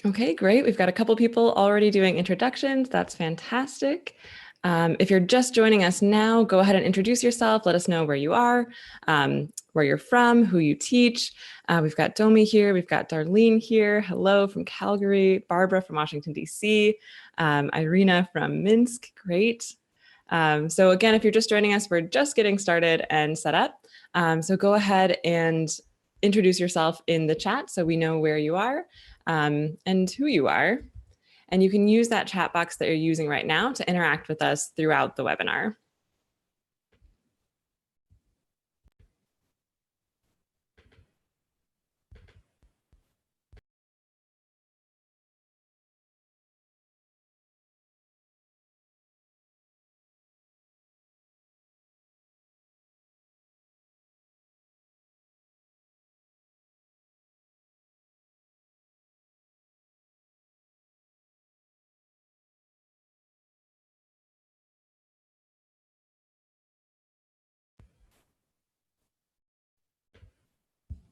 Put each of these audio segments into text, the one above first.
Okay, great. We've got a couple people already doing introductions. That's fantastic. If you're just joining us now, go ahead and introduce yourself. Let us know where you are, where you're from, who you teach. We've got Domi here. We've got Darlene here. Hello from Calgary. Barbara from Washington, D.C. Irina from Minsk. Great. So again, if you're just joining us, we're just getting started and set up. So go ahead and introduce yourself in the chat so we know where you are and who you are. And you can use that chat box that you're using right now to interact with us throughout the webinar.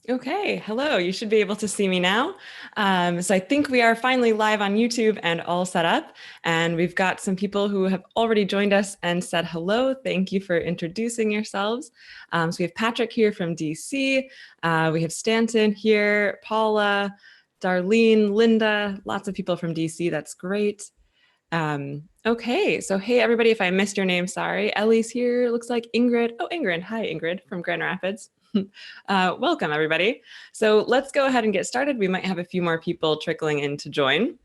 Okay, hello. You should be able to see me now. So I think we are finally live on YouTube and all set up. And we've got some people who have already joined us and said hello. Thank you for introducing yourselves. So we have Patrick here from DC. We have Stanton here, Paula, Darlene, Linda, lots of people from DC. That's great. Okay, so hey everybody, if I missed your name, sorry. Ellie's here, looks like Ingrid. Oh, Ingrid, hi Ingrid from Grand Rapids. Welcome everybody. So let's go ahead and get started. We might have a few more people trickling in to join.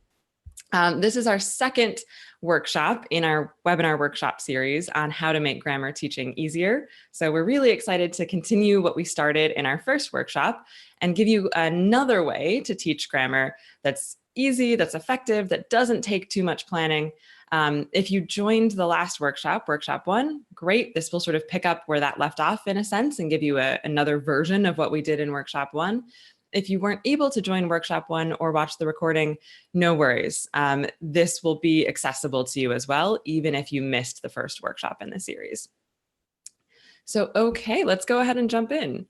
This is our second workshop in our webinar workshop series on how to make grammar teaching easier. So we're really excited to continue what we started in our first workshop and give you another way to teach grammar that's easy, that's effective, that doesn't take too much planning. If you joined the last workshop, workshop 1, great. This will sort of pick up where that left off in a sense and give you another version of what we did in workshop 1. If you weren't able to join workshop 1 or watch the recording, no worries. This will be accessible to you as well, even if you missed the first workshop in the series. So, okay, let's go ahead and jump in.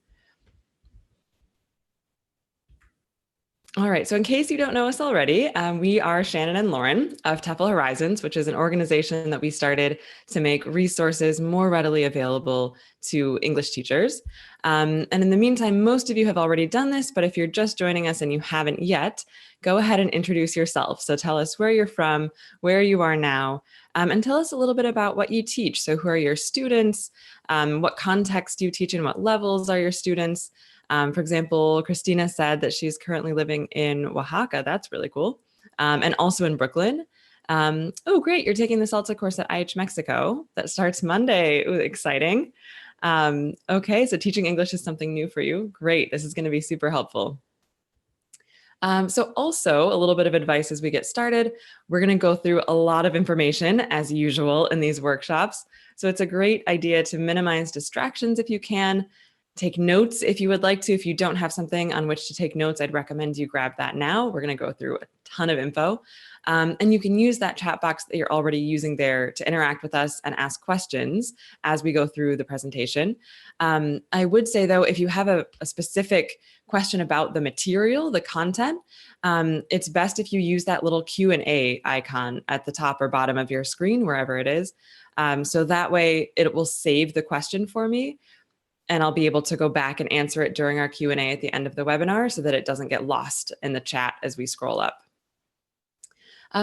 All right, so in case you don't know us already, we are Shannon and Lauren of TEFL Horizons, which is an organization that we started to make resources more readily available to English teachers. And in the meantime, most of you have already done this, but if you're just joining us and you haven't yet, go ahead and introduce yourself. So tell us where you're from, where you are now, and tell us a little bit about what you teach. So who are your students, what context do you teach in, what levels are your students? For example, Christina said that she's currently living in Oaxaca. That's really cool. And also in Brooklyn. Oh, great. You're taking the Salsa course at IH Mexico. That starts Monday. Ooh, exciting. Okay, so teaching English is something new for you. Great. This is going to be super helpful. So also a little bit of advice as we get started. We're going to go through a lot of information as usual in these workshops. So it's a great idea to minimize distractions if you can. Take notes if you would like to. If you don't have something on which to take notes, I'd recommend you grab that now. We're going to go through a ton of info. And you can use that chat box that you're already using there to interact with us and ask questions as we go through the presentation. I would say, though, if you have a specific question about the material, the content, it's best if you use that little Q&A icon at the top or bottom of your screen, wherever it is. So that way it will save the question for me, and I'll be able to go back and answer it during our Q&A at the end of the webinar so that it doesn't get lost in the chat as we scroll up.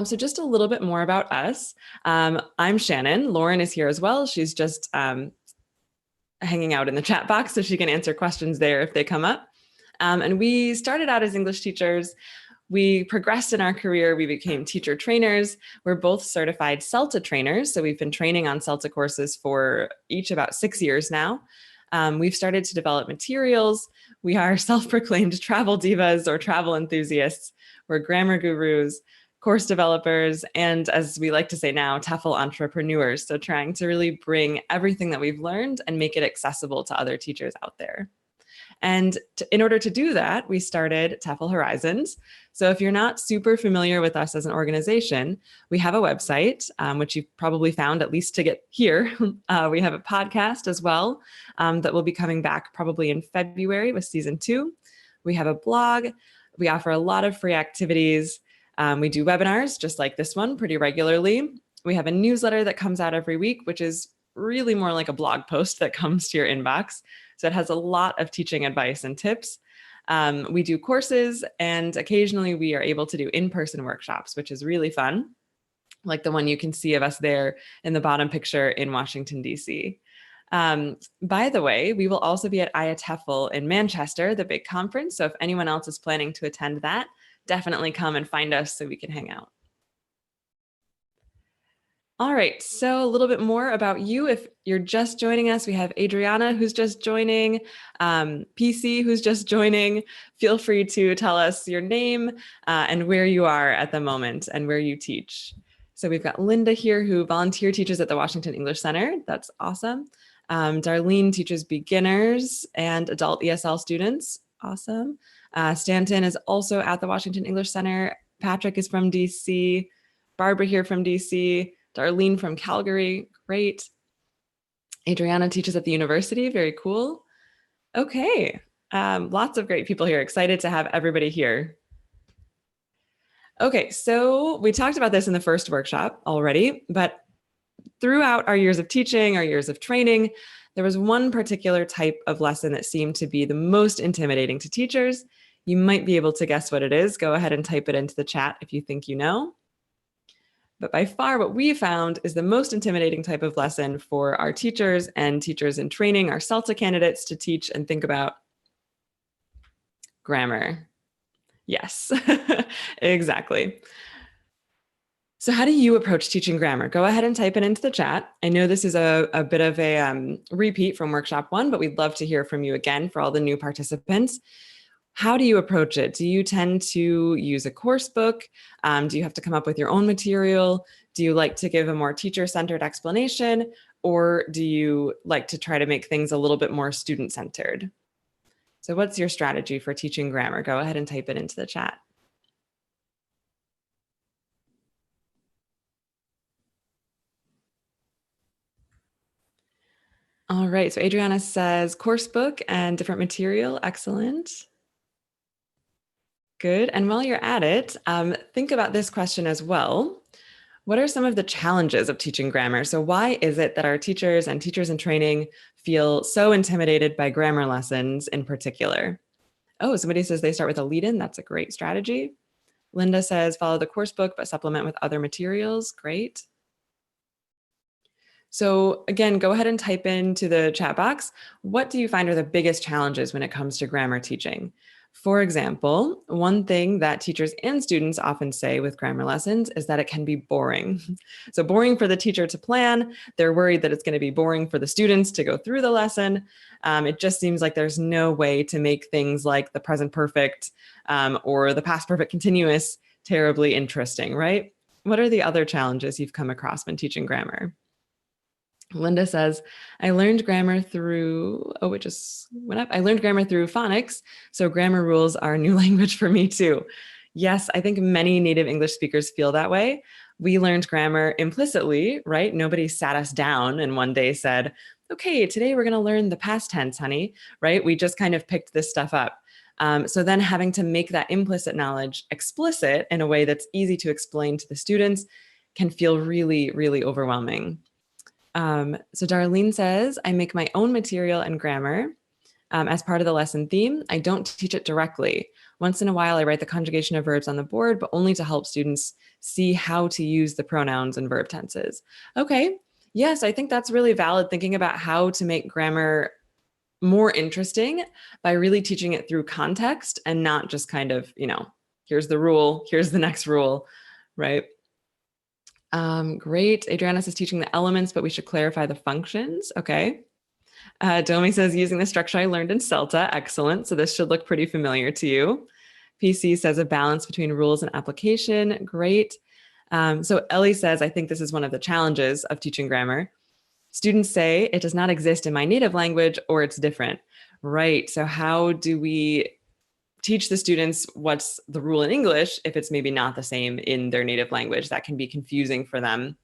So just a little bit more about us. I'm Shannon. Lauren is here as well. She's just hanging out in the chat box so she can answer questions there if they come up. And we started out as English teachers. We progressed in our career. We became teacher trainers. We're both certified CELTA trainers. So we've been training on CELTA courses for each about 6 years now. We've started to develop materials. We are self-proclaimed travel divas or travel enthusiasts. We're grammar gurus, course developers, and as we like to say now, TEFL entrepreneurs. So trying to really bring everything that we've learned and make it accessible to other teachers out there. And in order to do that, we started TEFL Horizons. So if you're not super familiar with us as an organization, we have a website, which you've probably found at least to get here. We have a podcast as well that will be coming back probably in February with season 2. We have a blog. We offer a lot of free activities. We do webinars just like this one pretty regularly. We have a newsletter that comes out every week, which is really more like a blog post that comes to your inbox. So it has a lot of teaching advice and tips. We do courses, and occasionally we are able to do in-person workshops, which is really fun, like the one you can see of us there in the bottom picture in Washington, D.C. By the way, we will also be at IATEFL in Manchester, the big conference. So if anyone else is planning to attend that, definitely come and find us so we can hang out. All right, so a little bit more about you. If you're just joining us, we have Adriana who's just joining, PC who's just joining. Feel free to tell us your name and where you are at the moment and where you teach. So we've got Linda here who volunteer teaches at the Washington English Center. That's awesome. Darlene teaches beginners and adult ESL students. Awesome. Stanton is also at the Washington English Center. Patrick is from DC. Barbara here from DC. Darlene from Calgary, great. Adriana teaches at the university, very cool. Okay, lots of great people here, excited to have everybody here. Okay, so we talked about this in the first workshop already, but throughout our years of teaching, our years of training, there was one particular type of lesson that seemed to be the most intimidating to teachers. You might be able to guess what it is. Go ahead and type it into the chat if you think you know. But by far what we found is the most intimidating type of lesson for our teachers and teachers in training, our CELTA candidates, to teach and think about grammar. Yes, exactly. So how do you approach teaching grammar? Go ahead and type it into the chat. I know this is a bit of a repeat from workshop 1, but we'd love to hear from you again for all the new participants. How do you approach it? Do you tend to use a course book? Do you have to come up with your own material? Do you like to give a more teacher-centered explanation? Or do you like to try to make things a little bit more student-centered? So what's your strategy for teaching grammar? Go ahead and type it into the chat. All right, so Adriana says course book and different material, excellent. Good. And while you're at it, think about this question as well. What are some of the challenges of teaching grammar? So why is it that our teachers and teachers in training feel so intimidated by grammar lessons in particular? Oh, somebody says they start with a lead-in. That's a great strategy. Linda says follow the course book, but supplement with other materials. Great. So again, go ahead and type into the chat box. What do you find are the biggest challenges when it comes to grammar teaching? For example, one thing that teachers and students often say with grammar lessons is that it can be boring. So boring for the teacher to plan. They're worried that it's going to be boring for the students to go through the lesson. It just seems like there's no way to make things like the present perfect or the past perfect continuous terribly interesting, right? What are the other challenges you've come across when teaching grammar? Linda says, I learned grammar through, oh, it just went up. I learned grammar through phonics. So grammar rules are a new language for me too. Yes, I think many native English speakers feel that way. We learned grammar implicitly, right? Nobody sat us down and one day said, okay, today we're going to learn the past tense, honey, right? We just kind of picked this stuff up. So then having to make that implicit knowledge explicit in a way that's easy to explain to the students can feel really, really overwhelming. So Darlene says, I make my own material and grammar as part of the lesson theme. I don't teach it directly. Once in a while, I write the conjugation of verbs on the board, but only to help students see how to use the pronouns and verb tenses. Okay, yes, I think that's really valid, thinking about how to make grammar more interesting by really teaching it through context and not just kind of, you know, here's the rule, here's the next rule, right? Great. Adriana says teaching the elements, but we should clarify the functions. Okay. Domi says using the structure I learned in CELTA. Excellent. So this should look pretty familiar to you. PC says a balance between rules and application. Great. So Ellie says, I think this is one of the challenges of teaching grammar. Students say it does not exist in my native language or it's different. Right. So how do we teach the students what's the rule in English if it's maybe not the same in their native language? That can be confusing for them.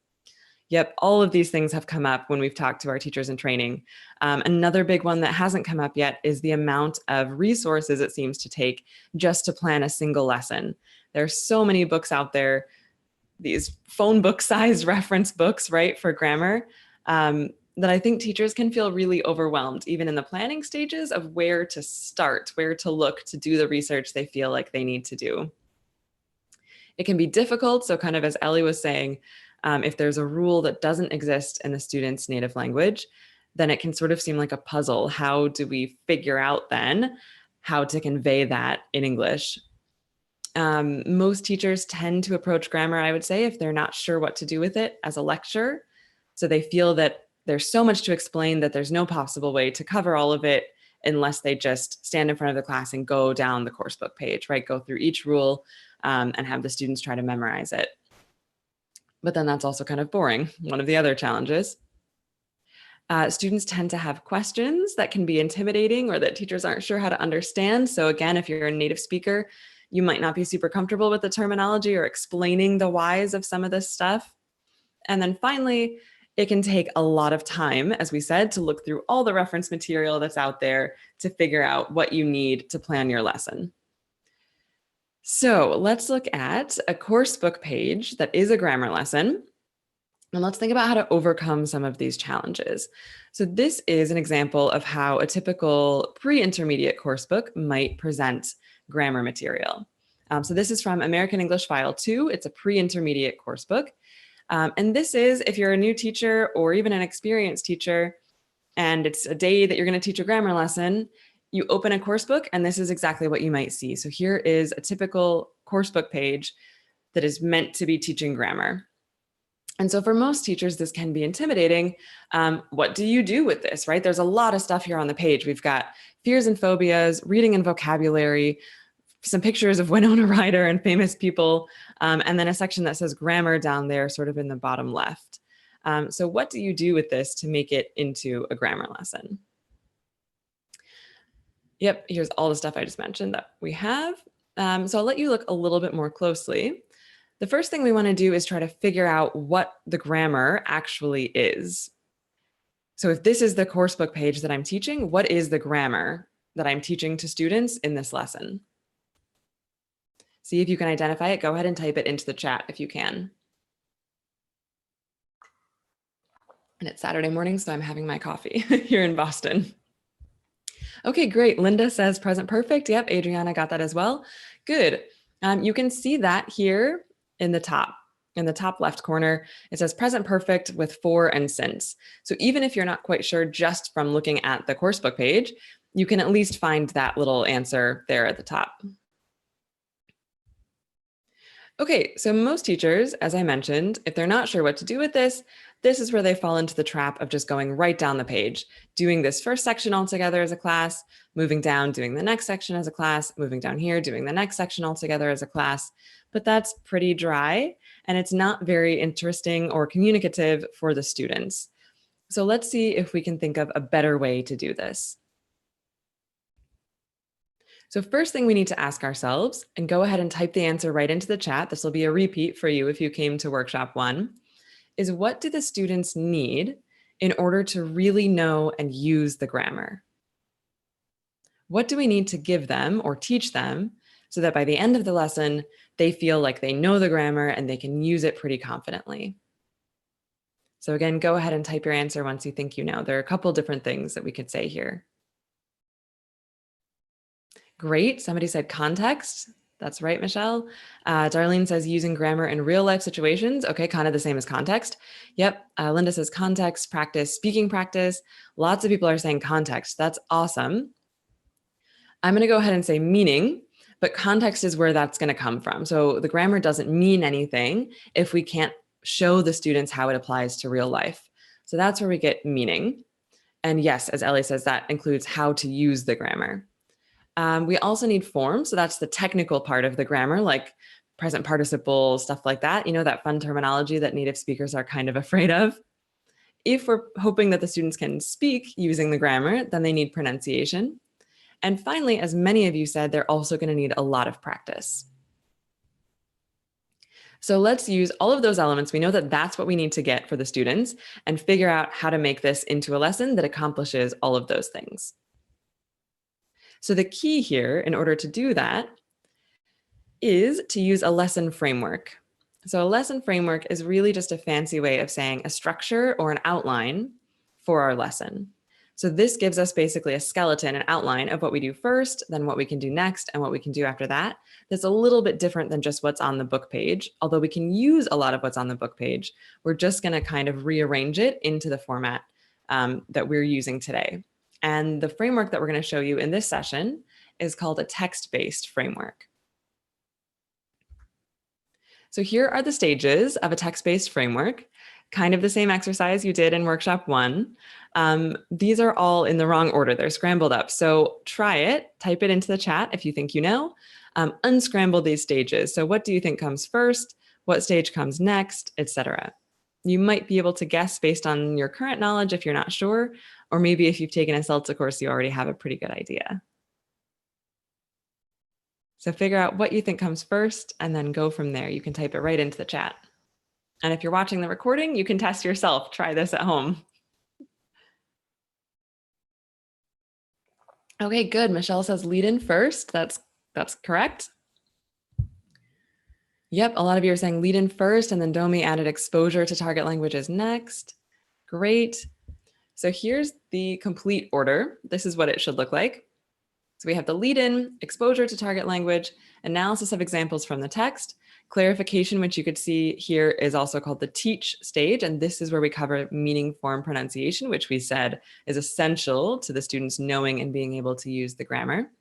Yep, all of these things have come up when we've talked to our teachers in training. Another big one that hasn't come up yet is the amount of resources it seems to take just to plan a single lesson. There are so many books out there, these phone book sized reference books, right, for grammar, that I think teachers can feel really overwhelmed, even in the planning stages, of where to start, where to look to do the research they feel like they need to do. It can be difficult. So kind of as Ellie was saying, if there's a rule that doesn't exist in the student's native language, then it can sort of seem like a puzzle. How do we figure out then how to convey that in English? Most teachers tend to approach grammar, I would say, if they're not sure what to do with it, as a lecture. So they feel that there's so much to explain that there's no possible way to cover all of it unless they just stand in front of the class and go down the course book page, right? Go through each rule and have the students try to memorize it. But then that's also kind of boring, one of the other challenges. Students tend to have questions that can be intimidating or that teachers aren't sure how to understand. So again, if you're a native speaker, you might not be super comfortable with the terminology or explaining the whys of some of this stuff. And then finally, it can take a lot of time, as we said, to look through all the reference material that's out there to figure out what you need to plan your lesson. So let's look at a course book page that is a grammar lesson. And let's think about how to overcome some of these challenges. So this is an example of how a typical pre-intermediate course book might present grammar material. So this is from American English File 2. It's a pre-intermediate course book. And this is, if you're a new teacher or even an experienced teacher, and it's a day that you're going to teach a grammar lesson, you open a course book, and this is exactly what you might see. So here is a typical course book page that is meant to be teaching grammar. And so for most teachers, this can be intimidating. What do you do with this, right? There's a lot of stuff here on the page. We've got fears and phobias, reading and vocabulary, some pictures of Winona Ryder and famous people, and then a section that says grammar down there, sort of in the bottom left. So what do you do with this to make it into a grammar lesson? Yep, here's all the stuff I just mentioned that we have. So I'll let you look a little bit more closely. The first thing we want to do is try to figure out what the grammar actually is. So if this is the coursebook page that I'm teaching, what is the grammar that I'm teaching to students in this lesson? See if you can identify it. Go ahead and type it into the chat if you can. And it's Saturday morning, so I'm having my coffee here in Boston. Okay, great. Linda says present perfect. Yep, Adriana got that as well. Good. You can see that here in the top left corner. It says present perfect with for and since. So even if you're not quite sure just from looking at the coursebook page, you can at least find that little answer there at the top. Okay, so most teachers, as I mentioned, if they're not sure what to do with this, this is where they fall into the trap of just going right down the page, doing this first section all together as a class, moving down, doing the next section as a class, moving down here, doing the next section all together as a class. But that's pretty dry, and it's not very interesting or communicative for the students. So let's see if we can think of a better way to do this. So first thing we need to ask ourselves, and go ahead and type the answer right into the chat, this will be a repeat for you if you came to workshop 1, is what do the students need in order to really know and use the grammar? What do we need to give them or teach them so that by the end of the lesson, they feel like they know the grammar and they can use it pretty confidently? So again, go ahead and type your answer once you think you know. There are a couple different things that we could say here. Great. Somebody said context. That's right, Michelle. Darlene says using grammar in real life situations. Okay, kind of the same as context. Yep. Linda says context, practice, speaking practice. Lots of people are saying context. That's awesome. I'm going to go ahead and say meaning, but context is where that's going to come from. So the grammar doesn't mean anything if we can't show the students how it applies to real life. So that's where we get meaning. And yes, as Ellie says, that includes how to use the grammar. We also need form. So that's the technical part of the grammar, like present participle, stuff like that. You know, that fun terminology that native speakers are kind of afraid of. If we're hoping that the students can speak using the grammar, then they need pronunciation. And finally, as many of you said, they're also going to need a lot of practice. So let's use all of those elements. We know that that's what we need to get for the students and figure out how to make this into a lesson that accomplishes all of those things. So the key here, in order to do that, is to use a lesson framework. So a lesson framework is really just a fancy way of saying a structure or an outline for our lesson. So this gives us basically a skeleton, an outline of what we do first, then what we can do next, and what we can do after that. That's a little bit different than just what's on the book page. Although we can use a lot of what's on the book page, we're just going to kind of rearrange it into the format that we're using today. And the framework that we're going to show you in this session is called a text-based framework. So here are the stages of a text-based framework, kind of the same exercise you did in workshop 1. These are all in the wrong order. They're scrambled up. So try it, type it into the chat if you think you know. Unscramble these stages. So what do you think comes first? What stage comes next, etc. You might be able to guess based on your current knowledge if you're not sure, or maybe if you've taken a CELTA course, you already have a pretty good idea. So figure out what you think comes first and then go from there. You can type it right into the chat. And if you're watching the recording, you can test yourself. Try this at home. Okay, good. Michelle says lead in first. That's correct. Yep, a lot of you are saying lead in first, and then Domi added exposure to target languages next. Great. So here's the complete order. This is what it should look like. So we have the lead in, exposure to target language, analysis of examples from the text, clarification, which you could see here is also called the teach stage. And this is where we cover meaning, form, pronunciation, which we said is essential to the students knowing and being able to use the grammar.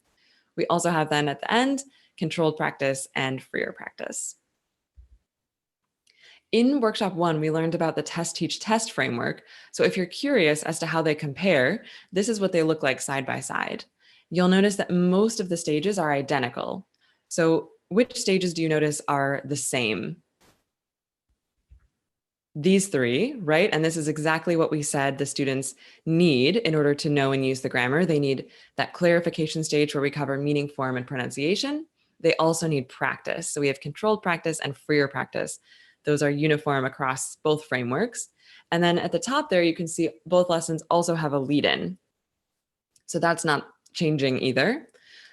We also have then at the end, controlled practice and freer practice. In workshop 1, we learned about the test, teach, test framework. So if you're curious as to how they compare, this is what they look like side by side. You'll notice that most of the stages are identical. So which stages do you notice are the same? These 3, right? And this is exactly what we said the students need in order to know and use the grammar. They need that clarification stage where we cover meaning, form, and pronunciation. They also need practice. So we have controlled practice and freer practice. Those are uniform across both frameworks. And then at the top there, you can see both lessons also have a lead-in. So that's not changing either.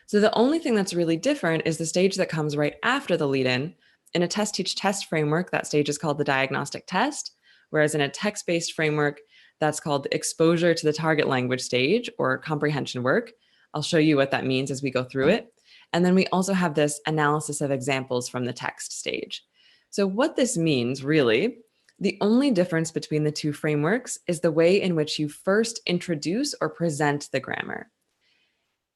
So the only thing that's really different is the stage that comes right after the lead-in. In a test, teach, test framework, that stage is called the diagnostic test, whereas in a text-based framework, that's called the exposure to the target language stage or comprehension work. I'll show you what that means as we go through it. And then we also have this analysis of examples from the text stage. So what this means really, the only difference between the 2 frameworks is the way in which you first introduce or present the grammar.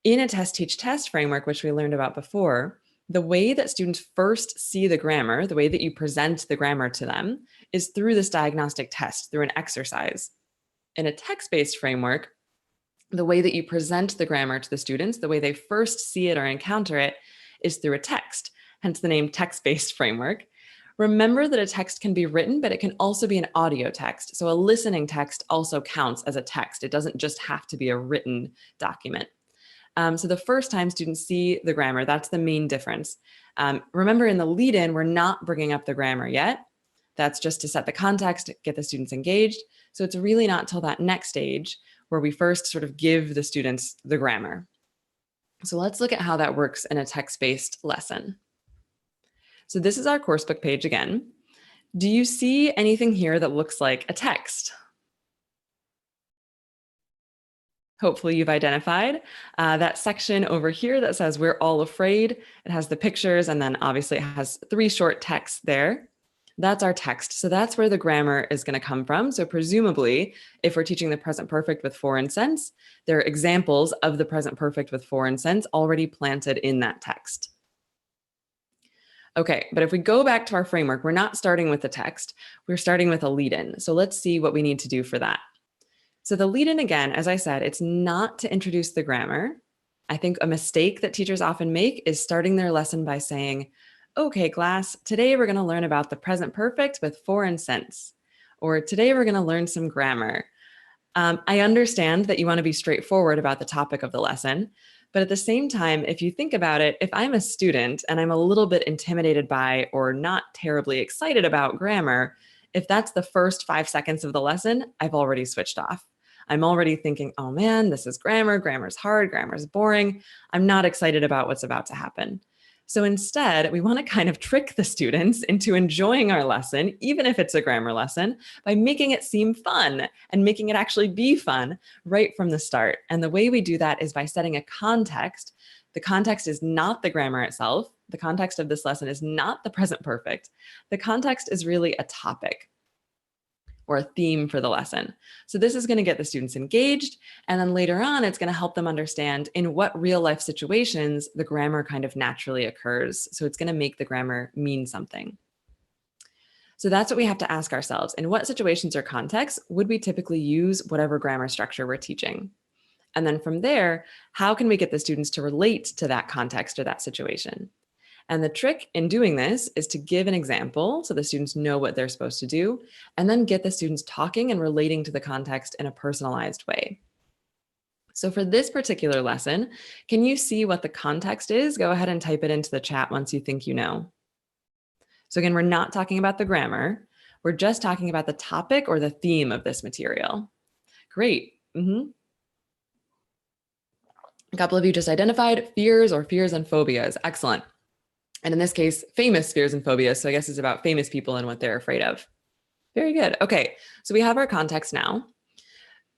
In a test, teach, test framework, which we learned about before, the way that students first see the grammar, the way that you present the grammar to them, is through this diagnostic test, through an exercise. In a text-based framework, the way that you present the grammar to the students, the way they first see it or encounter it, is through a text, hence the name text-based framework. Remember that a text can be written, but it can also be an audio text. So a listening text also counts as a text. It doesn't just have to be a written document. So the first time students see the grammar, that's the main difference. Remember in the lead-in, we're not bringing up the grammar yet. That's just to set the context, get the students engaged. So it's really not till that next stage where we first sort of give the students the grammar. So let's look at how that works in a text-based lesson. So this is our coursebook page again. Do you see anything here that looks like a text? Hopefully you've identified that section over here that says we're all afraid. It has the pictures and then obviously it has 3 short texts there. That's our text. So that's where the grammar is going to come from. So presumably, if we're teaching the present perfect with for and since, there are examples of the present perfect with for and since already planted in that text. Okay, but if we go back to our framework, we're not starting with the text. We're starting with a lead-in. So let's see what we need to do for that. So the lead-in, again, as I said, it's not to introduce the grammar. I think a mistake that teachers often make is starting their lesson by saying, okay, class, today we're going to learn about the present perfect with for and since, or today we're going to learn some grammar. I understand that you want to be straightforward about the topic of the lesson, but at the same time, if you think about it, if I'm a student and I'm a little bit intimidated by or not terribly excited about grammar, if that's the first 5 seconds of the lesson, I've already switched off. I'm already thinking, oh man, this is grammar. Grammar's hard. Grammar's boring. I'm not excited about what's about to happen. So instead, we want to kind of trick the students into enjoying our lesson, even if it's a grammar lesson, by making it seem fun and making it actually be fun right from the start. And the way we do that is by setting a context. The context is not the grammar itself. The context of this lesson is not the present perfect. The context is really a topic or a theme for the lesson. So this is going to get the students engaged. And then later on, it's going to help them understand in what real life situations the grammar kind of naturally occurs. So it's going to make the grammar mean something. So that's what we have to ask ourselves. In what situations or contexts would we typically use whatever grammar structure we're teaching? And then from there, how can we get the students to relate to that context or that situation? And the trick in doing this is to give an example so the students know what they're supposed to do, and then get the students talking and relating to the context in a personalized way. So for this particular lesson, can you see what the context is? Go ahead and type it into the chat once you think you know. So again, we're not talking about the grammar. We're just talking about the topic or the theme of this material. Great. A couple of you just identified fears or fears and phobias. Excellent. And in this case, famous fears and phobias. So I guess it's about famous people and what they're afraid of. Very good. Okay, so we have our context now.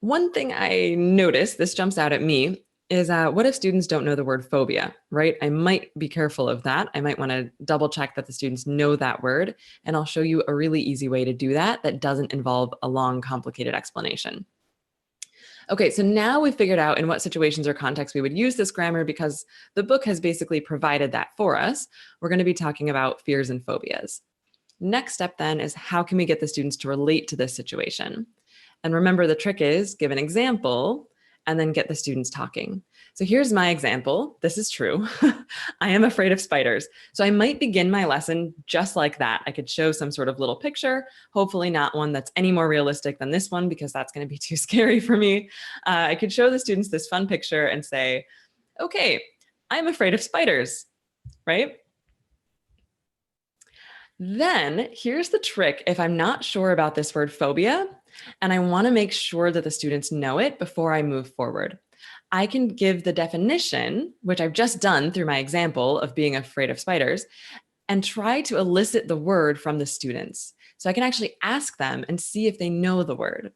One thing I noticed, this jumps out at me, is what if students don't know the word phobia, right? I might be careful of that. I might want to double check that the students know that word. And I'll show you a really easy way to do that that doesn't involve a long, complicated explanation. Okay, so now we've figured out in what situations or contexts we would use this grammar because the book has basically provided that for us. We're going to be talking about fears and phobias. Next step then is how can we get the students to relate to this situation? And remember, the trick is give an example and then get the students talking. So here's my example. This is true. I am afraid of spiders. So I might begin my lesson just like that. I could show some sort of little picture, hopefully not one that's any more realistic than this one because that's going to be too scary for me. I could show the students this fun picture and say, okay, I'm afraid of spiders, right? Then here's the trick. If I'm not sure about this word phobia, and I want to make sure that the students know it before I move forward, I can give the definition, which I've just done through my example of being afraid of spiders, and try to elicit the word from the students. So I can actually ask them and see if they know the word.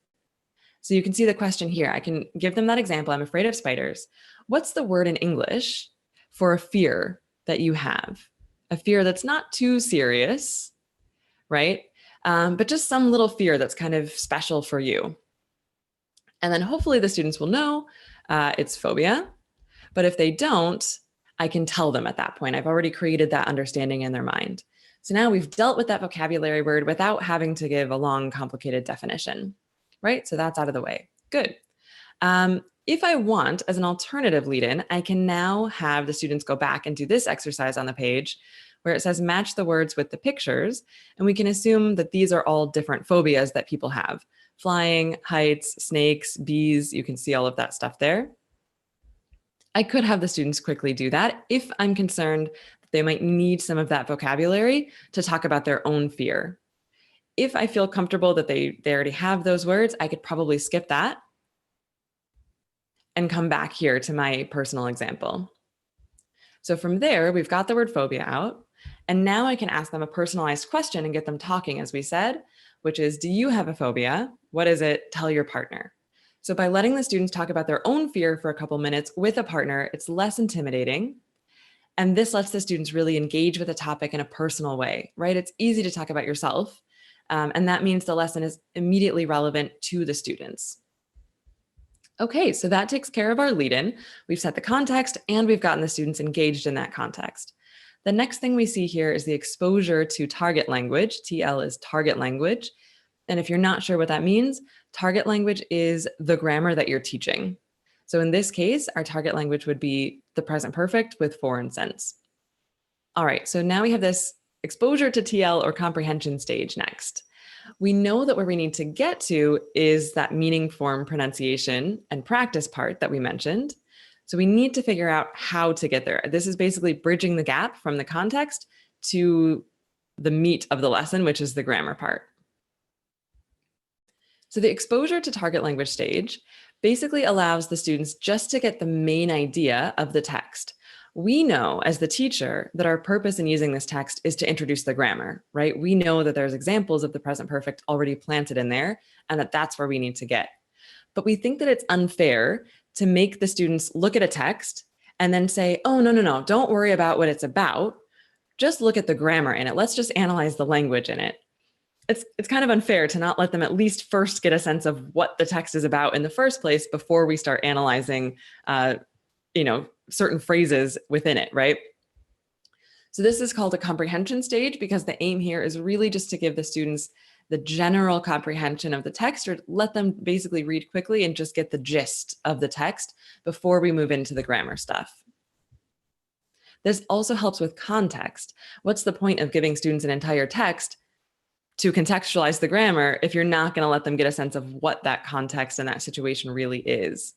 So you can see the question here. I can give them that example. I'm afraid of spiders. What's the word in English for a fear that you have? A fear that's not too serious, right? But just some little fear that's kind of special for you. And then hopefully the students will know it's phobia. But if they don't, I can tell them at that point. I've already created that understanding in their mind. So now we've dealt with that vocabulary word without having to give a long, complicated definition, right? So that's out of the way. Good. If I want, as an alternative lead-in, I can now have the students go back and do this exercise on the page where it says match the words with the pictures. And we can assume that these are all different phobias that people have. Flying, heights, snakes, bees, you can see all of that stuff there. I could have the students quickly do that if I'm concerned that they might need some of that vocabulary to talk about their own fear. If I feel comfortable that they already have those words, I could probably skip that and come back here to my personal example. So from there, we've got the word phobia out. And now I can ask them a personalized question and get them talking, as we said, which is, do you have a phobia? What is it? Tell your partner. So by letting the students talk about their own fear for a couple minutes with a partner, it's less intimidating. And this lets the students really engage with the topic in a personal way, right? It's easy to talk about yourself. And that means the lesson is immediately relevant to the students. Okay, so that takes care of our lead-in. We've set the context and we've gotten the students engaged in that context. The next thing we see here is the exposure to target language. TL is target language. And if you're not sure what that means, target language is the grammar that you're teaching. So in this case, our target language would be the present perfect with for and since. All right, so now we have this exposure to TL or comprehension stage next. We know that where we need to get to is that meaning, form, pronunciation, and practice part that we mentioned. So we need to figure out how to get there. This is basically bridging the gap from the context to the meat of the lesson, which is the grammar part. So the exposure to target language stage basically allows the students just to get the main idea of the text. We know as the teacher that our purpose in using this text is to introduce the grammar, right? We know that there's examples of the present perfect already planted in there and that that's where we need to get. But we think that it's unfair to make the students look at a text and then say, oh, no, don't worry about what it's about. Just look at the grammar in it. Let's just analyze the language in it. It's kind of unfair to not let them at least first get a sense of what the text is about in the first place before we start analyzing, certain phrases within it, right? So this is called a comprehension stage because the aim here is really just to give the students the general comprehension of the text, or let them basically read quickly and just get the gist of the text before we move into the grammar stuff. This also helps with context. What's the point of giving students an entire text to contextualize the grammar if you're not going to let them get a sense of what that context and that situation really is?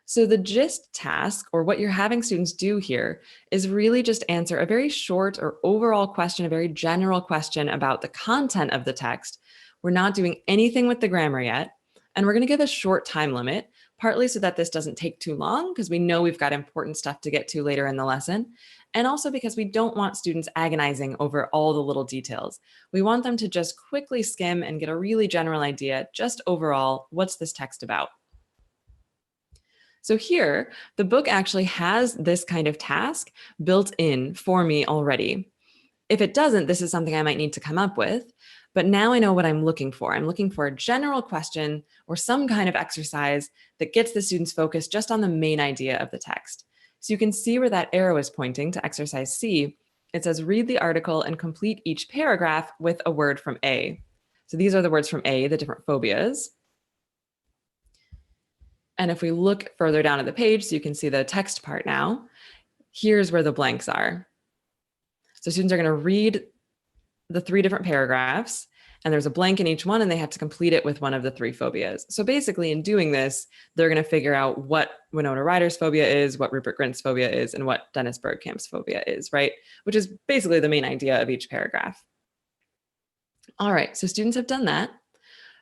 So the gist task, or what you're having students do here, is really just answer a very short or overall question, a very general question about the content of the text. We're not doing anything with the grammar yet, and we're going to give a short time limit, partly so that this doesn't take too long, because we know we've got important stuff to get to later in the lesson, and also because we don't want students agonizing over all the little details. We want them to just quickly skim and get a really general idea, just overall, what's this text about? So here, the book actually has this kind of task built in for me already. If it doesn't, this is something I might need to come up with. But now I know what I'm looking for. I'm looking for a general question or some kind of exercise that gets the students focused just on the main idea of the text. So you can see where that arrow is pointing to exercise C. It says, read the article and complete each paragraph with a word from A. So these are the words from A, the different phobias. And if we look further down at the page, so you can see the text part now, here's where the blanks are. So students are going to read the 3 different paragraphs, and there's a blank in each one, and they have to complete it with one of the 3 phobias. So basically, in doing this, they're going to figure out what Winona Ryder's phobia is, what Rupert Grint's phobia is, and what Dennis Bergkamp's phobia is, right? Which is basically the main idea of each paragraph. All right, so students have done that.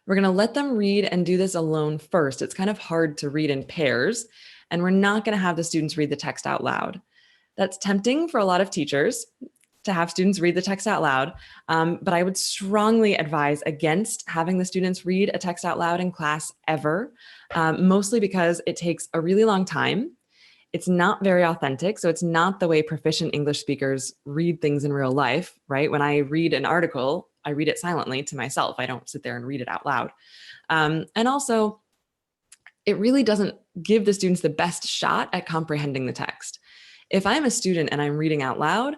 We're going to let them read and do this alone first. It's kind of hard to read in pairs, and we're not going to have the students read the text out loud. That's tempting for a lot of teachers to have students read the text out loud, but I would strongly advise against having the students read a text out loud in class ever, mostly because it takes a really long time. It's not very authentic, so it's not the way proficient English speakers read things in real life, right? When I read an article, I read it silently to myself. I don't sit there and read it out loud. And also, it really doesn't give the students the best shot at comprehending the text. If I'm a student and I'm reading out loud,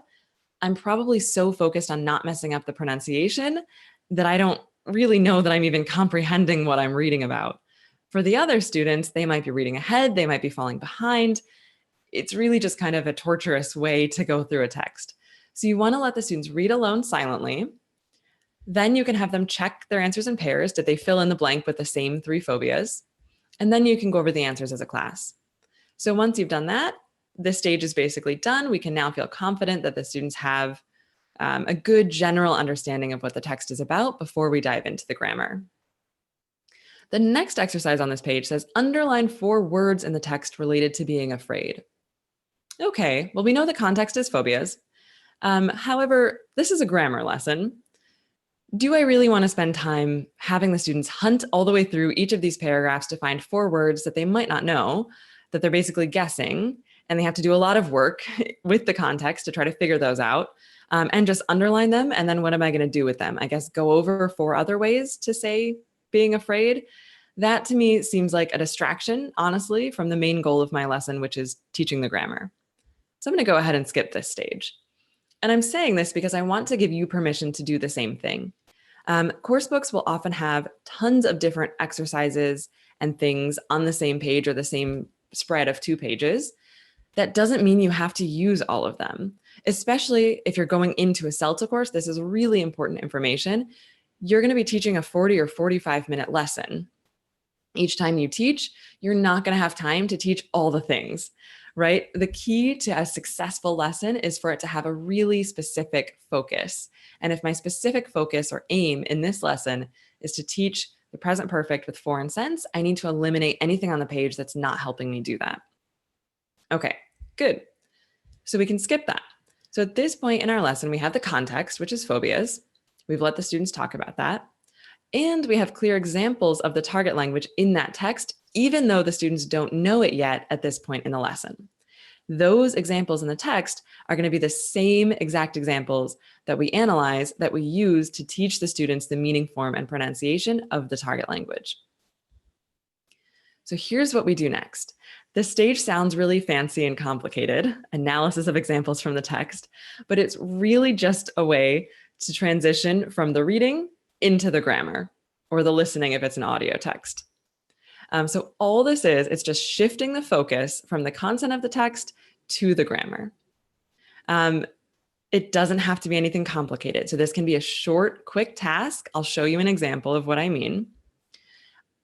I'm probably so focused on not messing up the pronunciation that I don't really know that I'm even comprehending what I'm reading about. For the other students, they might be reading ahead, they might be falling behind. It's really just kind of a torturous way to go through a text. So you want to let the students read alone silently. Then you can have them check their answers in pairs. Did they fill in the blank with the same 3 phobias? And then you can go over the answers as a class. So once you've done that, this stage is basically done. We can now feel confident that the students have a good general understanding of what the text is about before we dive into the grammar. The next exercise on this page says, underline 4 words in the text related to being afraid. Okay, well, we know the context is phobias. However, this is a grammar lesson. Do I really want to spend time having the students hunt all the way through each of these paragraphs to find 4 words that they might not know, that they're basically guessing, and they have to do a lot of work with the context to try to figure those out, and just underline them, and then what am I going to do with them? I guess go over 4 other ways to say being afraid. That to me seems like a distraction, honestly, from the main goal of my lesson, which is teaching the grammar. So I'm going to go ahead and skip this stage. And I'm saying this because I want to give you permission to do the same thing. Course books will often have tons of different exercises and things on the same page or the same spread of 2 pages. That doesn't mean you have to use all of them, especially if you're going into a CELTA course. This is really important information. You're going to be teaching a 40 or 45-minute lesson. Each time you teach, you're not going to have time to teach all the things, right? The key to a successful lesson is for it to have a really specific focus. And if my specific focus or aim in this lesson is to teach the present perfect with foreign sense, I need to eliminate anything on the page that's not helping me do that. Okay, good. So we can skip that. So at this point in our lesson, we have the context, which is phobias. We've let the students talk about that. And we have clear examples of the target language in that text, even though the students don't know it yet at this point in the lesson. Those examples in the text are going to be the same exact examples that we analyze, that we use to teach the students the meaning, form, and pronunciation of the target language. So here's what we do next. The stage sounds really fancy and complicated, analysis of examples from the text, but it's really just a way to transition from the reading into the grammar, or the listening if it's an audio text. So all this is, it's just shifting the focus from the content of the text to the grammar. It doesn't have to be anything complicated. So this can be a short, quick task. I'll show you an example of what I mean.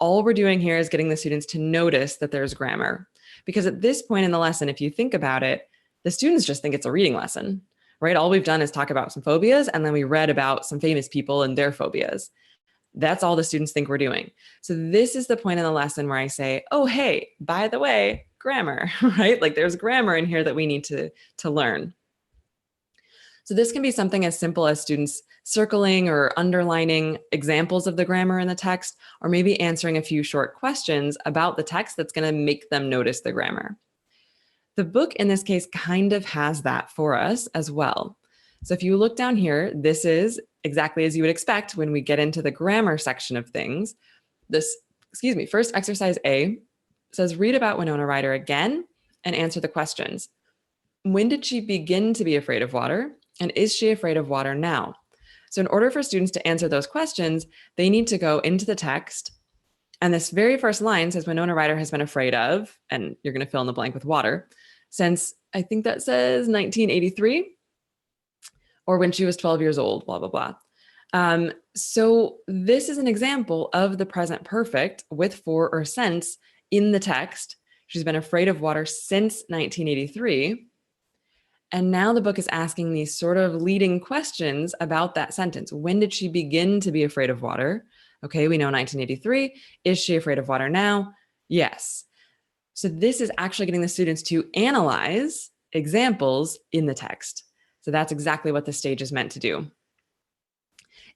All we're doing here is getting the students to notice that there's grammar. Because at this point in the lesson, if you think about it, the students just think it's a reading lesson, right? All we've done is talk about some phobias, and then we read about some famous people and their phobias. That's all the students think we're doing. So this is the point in the lesson where I say, oh, hey, by the way, grammar, right? Like there's grammar in here that we need to learn. So this can be something as simple as students circling or underlining examples of the grammar in the text, or maybe answering a few short questions about the text that's going to make them notice the grammar. The book in this case kind of has that for us as well. So if you look down here, this is exactly as you would expect when we get into the grammar section of things. First exercise A says, read about Winona Ryder again and answer the questions. When did she begin to be afraid of water? And is she afraid of water now? So in order for students to answer those questions, they need to go into the text. And this very first line says Winona Ryder has been afraid of, and you're going to fill in the blank with water, since I think that says 1983, or when she was 12 years old, blah, blah, blah. So this is an example of the present perfect with for or since in the text. She's been afraid of water since 1983. And now the book is asking these sort of leading questions about that sentence. When did she begin to be afraid of water? Okay, we know 1983. Is she afraid of water now? Yes. So this is actually getting the students to analyze examples in the text. So that's exactly what the stage is meant to do.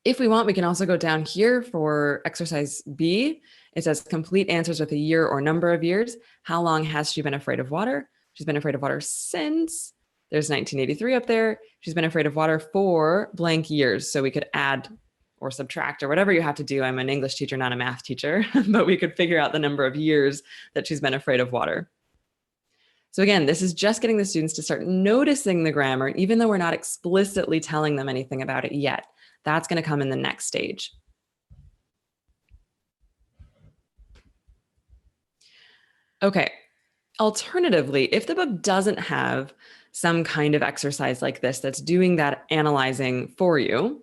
If we want, we can also go down here for exercise B. It says complete answers with a year or number of years. How long has she been afraid of water? She's been afraid of water since, there's 1983 up there. She's been afraid of water for blank years. So we could add or subtract or whatever you have to do. I'm an English teacher, not a math teacher, but we could figure out the number of years that she's been afraid of water. So again, this is just getting the students to start noticing the grammar, even though we're not explicitly telling them anything about it yet. That's going to come in the next stage. Okay. Alternatively, if the book doesn't have some kind of exercise like this that's doing that analyzing for you,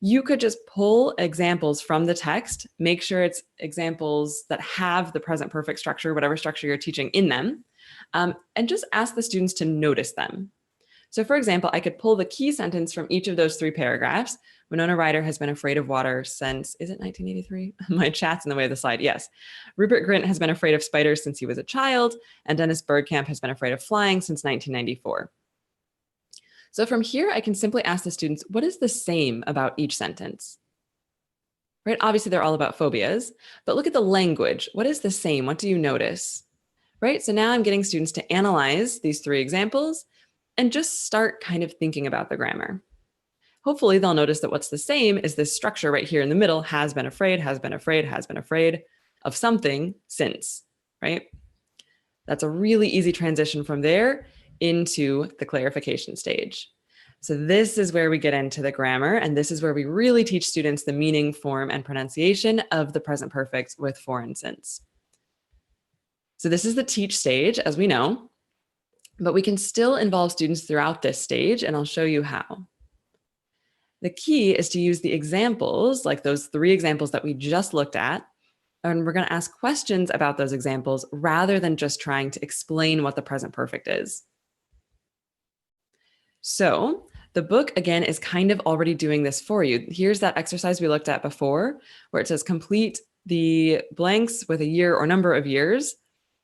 you could just pull examples from the text, make sure it's examples that have the present perfect structure, whatever structure you're teaching in them, and just ask the students to notice them. So for example, I could pull the key sentence from each of those 3 paragraphs. Winona Ryder has been afraid of water since, is it 1983? My chat's in the way of the slide, yes. Rupert Grint has been afraid of spiders since he was a child, and Dennis Bergkamp has been afraid of flying since 1994. So from here, I can simply ask the students, what is the same about each sentence? Right? Obviously, they're all about phobias, but look at the language. What is the same? What do you notice? Right? So now I'm getting students to analyze these 3 examples and just start kind of thinking about the grammar. Hopefully, they'll notice that what's the same is this structure right here in the middle, has been afraid, has been afraid, has been afraid of something since, right? That's a really easy transition from there into the clarification stage. So this is where we get into the grammar, and this is where we really teach students the meaning, form, and pronunciation of the present perfect with for and since. So this is the teach stage, as we know, but we can still involve students throughout this stage, and I'll show you how. The key is to use the examples, like those 3 examples that we just looked at, and we're going to ask questions about those examples rather than just trying to explain what the present perfect is. So the book, again, is kind of already doing this for you. Here's that exercise we looked at before, where it says complete the blanks with a year or number of years.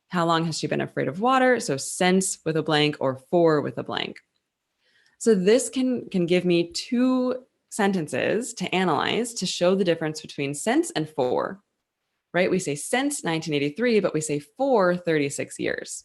How long has she been afraid of water? So since with a blank or for with a blank. So this can give me two sentences to analyze to show the difference between since and for, right? We say since 1983, but we say for 36 years.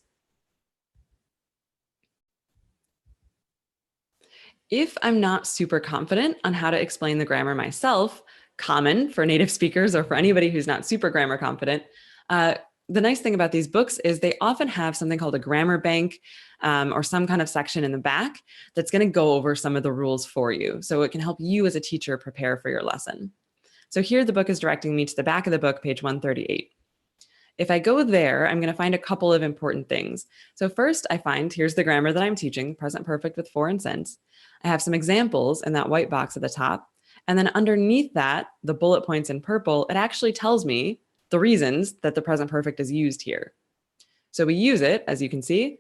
If I'm not super confident on how to explain the grammar myself, common for native speakers or for anybody who's not super grammar confident, the nice thing about these books is they often have something called a grammar bank or some kind of section in the back that's going to go over some of the rules for you. So it can help you as a teacher prepare for your lesson. So here the book is directing me to the back of the book, page 138. If I go there, I'm going to find a couple of important things. So first I find, here's the grammar that I'm teaching, present perfect with for and since. I have some examples in that white box at the top. And then underneath that, the bullet points in purple, it actually tells me the reasons that the present perfect is used here. So we use it, as you can see,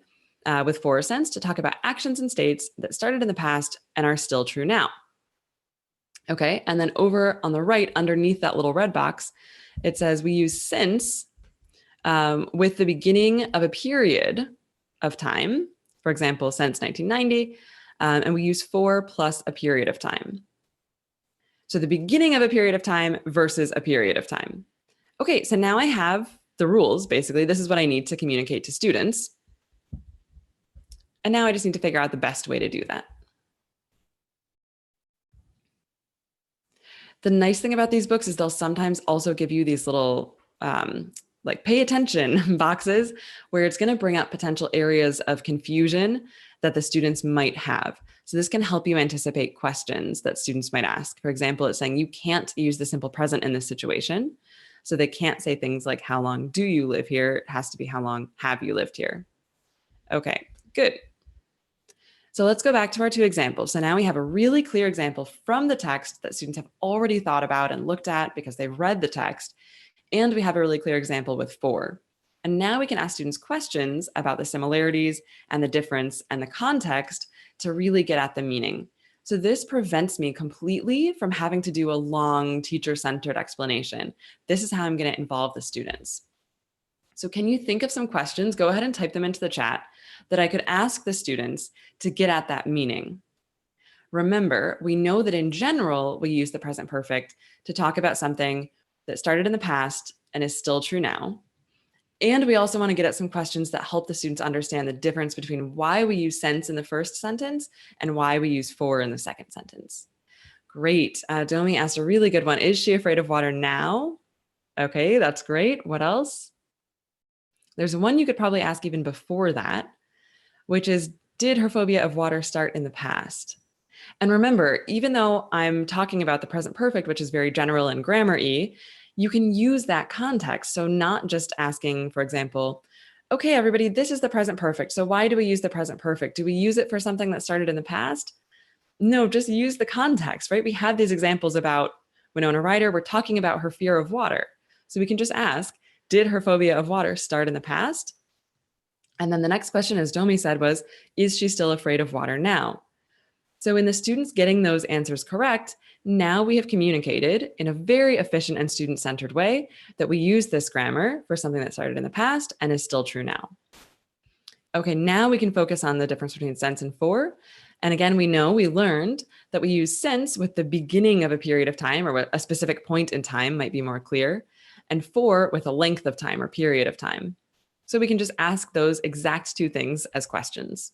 with for or since to talk about actions and states that started in the past and are still true now. Okay, and then over on the right, underneath that little red box, it says we use since with the beginning of a period of time, for example, since 1990, and we use for plus a period of time. So the beginning of a period of time versus a period of time. Okay, so now I have the rules, basically. This is what I need to communicate to students. And now I just need to figure out the best way to do that. The nice thing about these books is they'll sometimes also give you these little like pay attention boxes where it's going to bring up potential areas of confusion that the students might have. So this can help you anticipate questions that students might ask. For example, it's saying you can't use the simple present in this situation. So they can't say things like, how long do you live here? It has to be, how long have you lived here? Okay, good. So let's go back to our two examples. So now we have a really clear example from the text that students have already thought about and looked at because they've read the text. And we have a really clear example with for. And now we can ask students questions about the similarities and the difference and the context to really get at the meaning. So this prevents me completely from having to do a long teacher-centered explanation. This is how I'm going to involve the students. So can you think of some questions? Go ahead and type them into the chat that I could ask the students to get at that meaning. Remember, we know that in general, we use the present perfect to talk about something that started in the past and is still true now. And we also want to get at some questions that help the students understand the difference between why we use since in the first sentence and why we use for in the second sentence. Great. Domi asked a really good one. Is she afraid of water now? Okay, that's great. What else? There's one you could probably ask even before that, which is, did her phobia of water start in the past? And remember, even though I'm talking about the present perfect, which is very general and grammar-y, you can use that context. So not just asking, for example, okay, everybody, this is the present perfect. So why do we use the present perfect? Do we use it for something that started in the past? No, just use the context, right? We have these examples about Winona Ryder. We're talking about her fear of water. So we can just ask, did her phobia of water start in the past? And then the next question, as Domi said, was, is she still afraid of water now? So in the students getting those answers correct, now we have communicated in a very efficient and student-centered way that we use this grammar for something that started in the past and is still true now. Okay, now we can focus on the difference between since and for. And again, we learned that we use since with the beginning of a period of time or a specific point in time might be more clear, and for with a length of time or period of time. So we can just ask those exact two things as questions.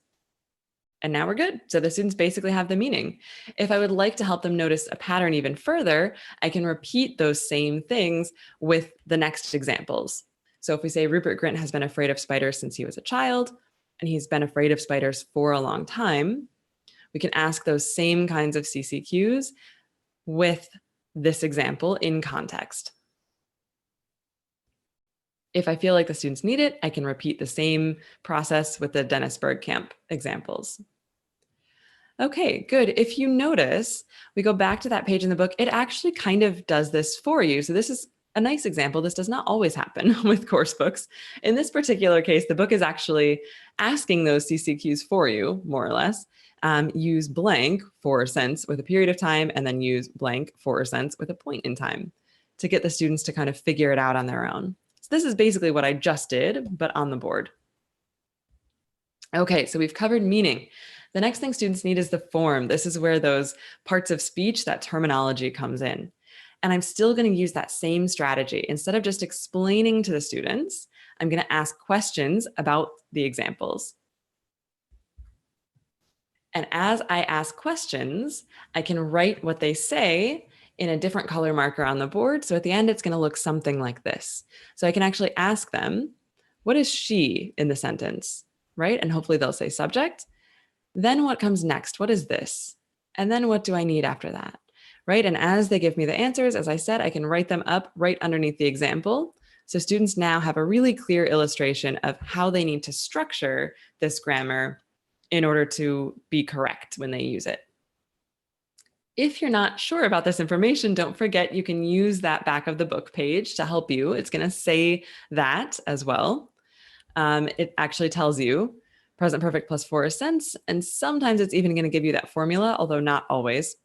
And now we're good. So the students basically have the meaning. If I would like to help them notice a pattern even further, I can repeat those same things with the next examples. So if we say Rupert Grint has been afraid of spiders since he was a child, and he's been afraid of spiders for a long time, we can ask those same kinds of CCQs with this example in context. If I feel like the students need it, I can repeat the same process with the Dennis Bergkamp examples. Okay, good. If you notice, we go back to that page in the book, it actually kind of does this for you. So this is a nice example. This does not always happen with course books. In this particular case, the book is actually asking those CCQs for you, more or less. Use blank for since with a period of time, and then use blank for since with a point in time to get the students to kind of figure it out on their own. So this is basically what I just did, but on the board. Okay, so we've covered meaning. The next thing students need is the form. This is where those parts of speech, that terminology comes in. And I'm still going to use that same strategy. Instead of just explaining to the students, I'm going to ask questions about the examples. And as I ask questions, I can write what they say in a different color marker on the board. So at the end, it's going to look something like this. So I can actually ask them, what is she in the sentence, right? And hopefully they'll say subject. Then what comes next? What is this? And then what do I need after that, right? And as they give me the answers, as I said, I can write them up right underneath the example. So students now have a really clear illustration of how they need to structure this grammar in order to be correct when they use it. If you're not sure about this information, don't forget you can use that back of the book page to help you. It's going to say that as well. It actually tells you present perfect plus for sense, and sometimes it's even going to give you that formula, although not always.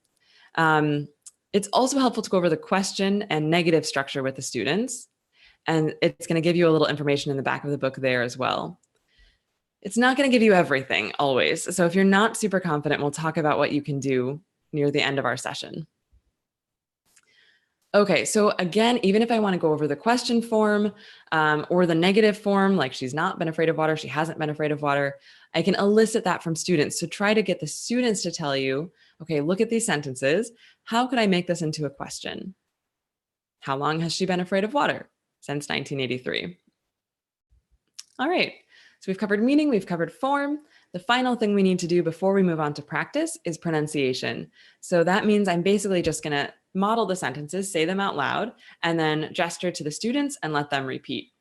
It's also helpful to go over the question and negative structure with the students, and it's going to give you a little information in the back of the book there as well. It's not going to give you everything always. So if you're not super confident, we'll talk about what you can do near the end of our session. Okay, so again, even if I want to go over the question form or the negative form, like she's not been afraid of water, she hasn't been afraid of water, I can elicit that from students. So try to get the students to tell you, okay, look at these sentences. How could I make this into a question? How long has she been afraid of water? Since 1983. All right. So we've covered meaning, we've covered form. The final thing we need to do before we move on to practice is pronunciation. So that means I'm basically just going to model the sentences, say them out loud, and then gesture to the students and let them repeat.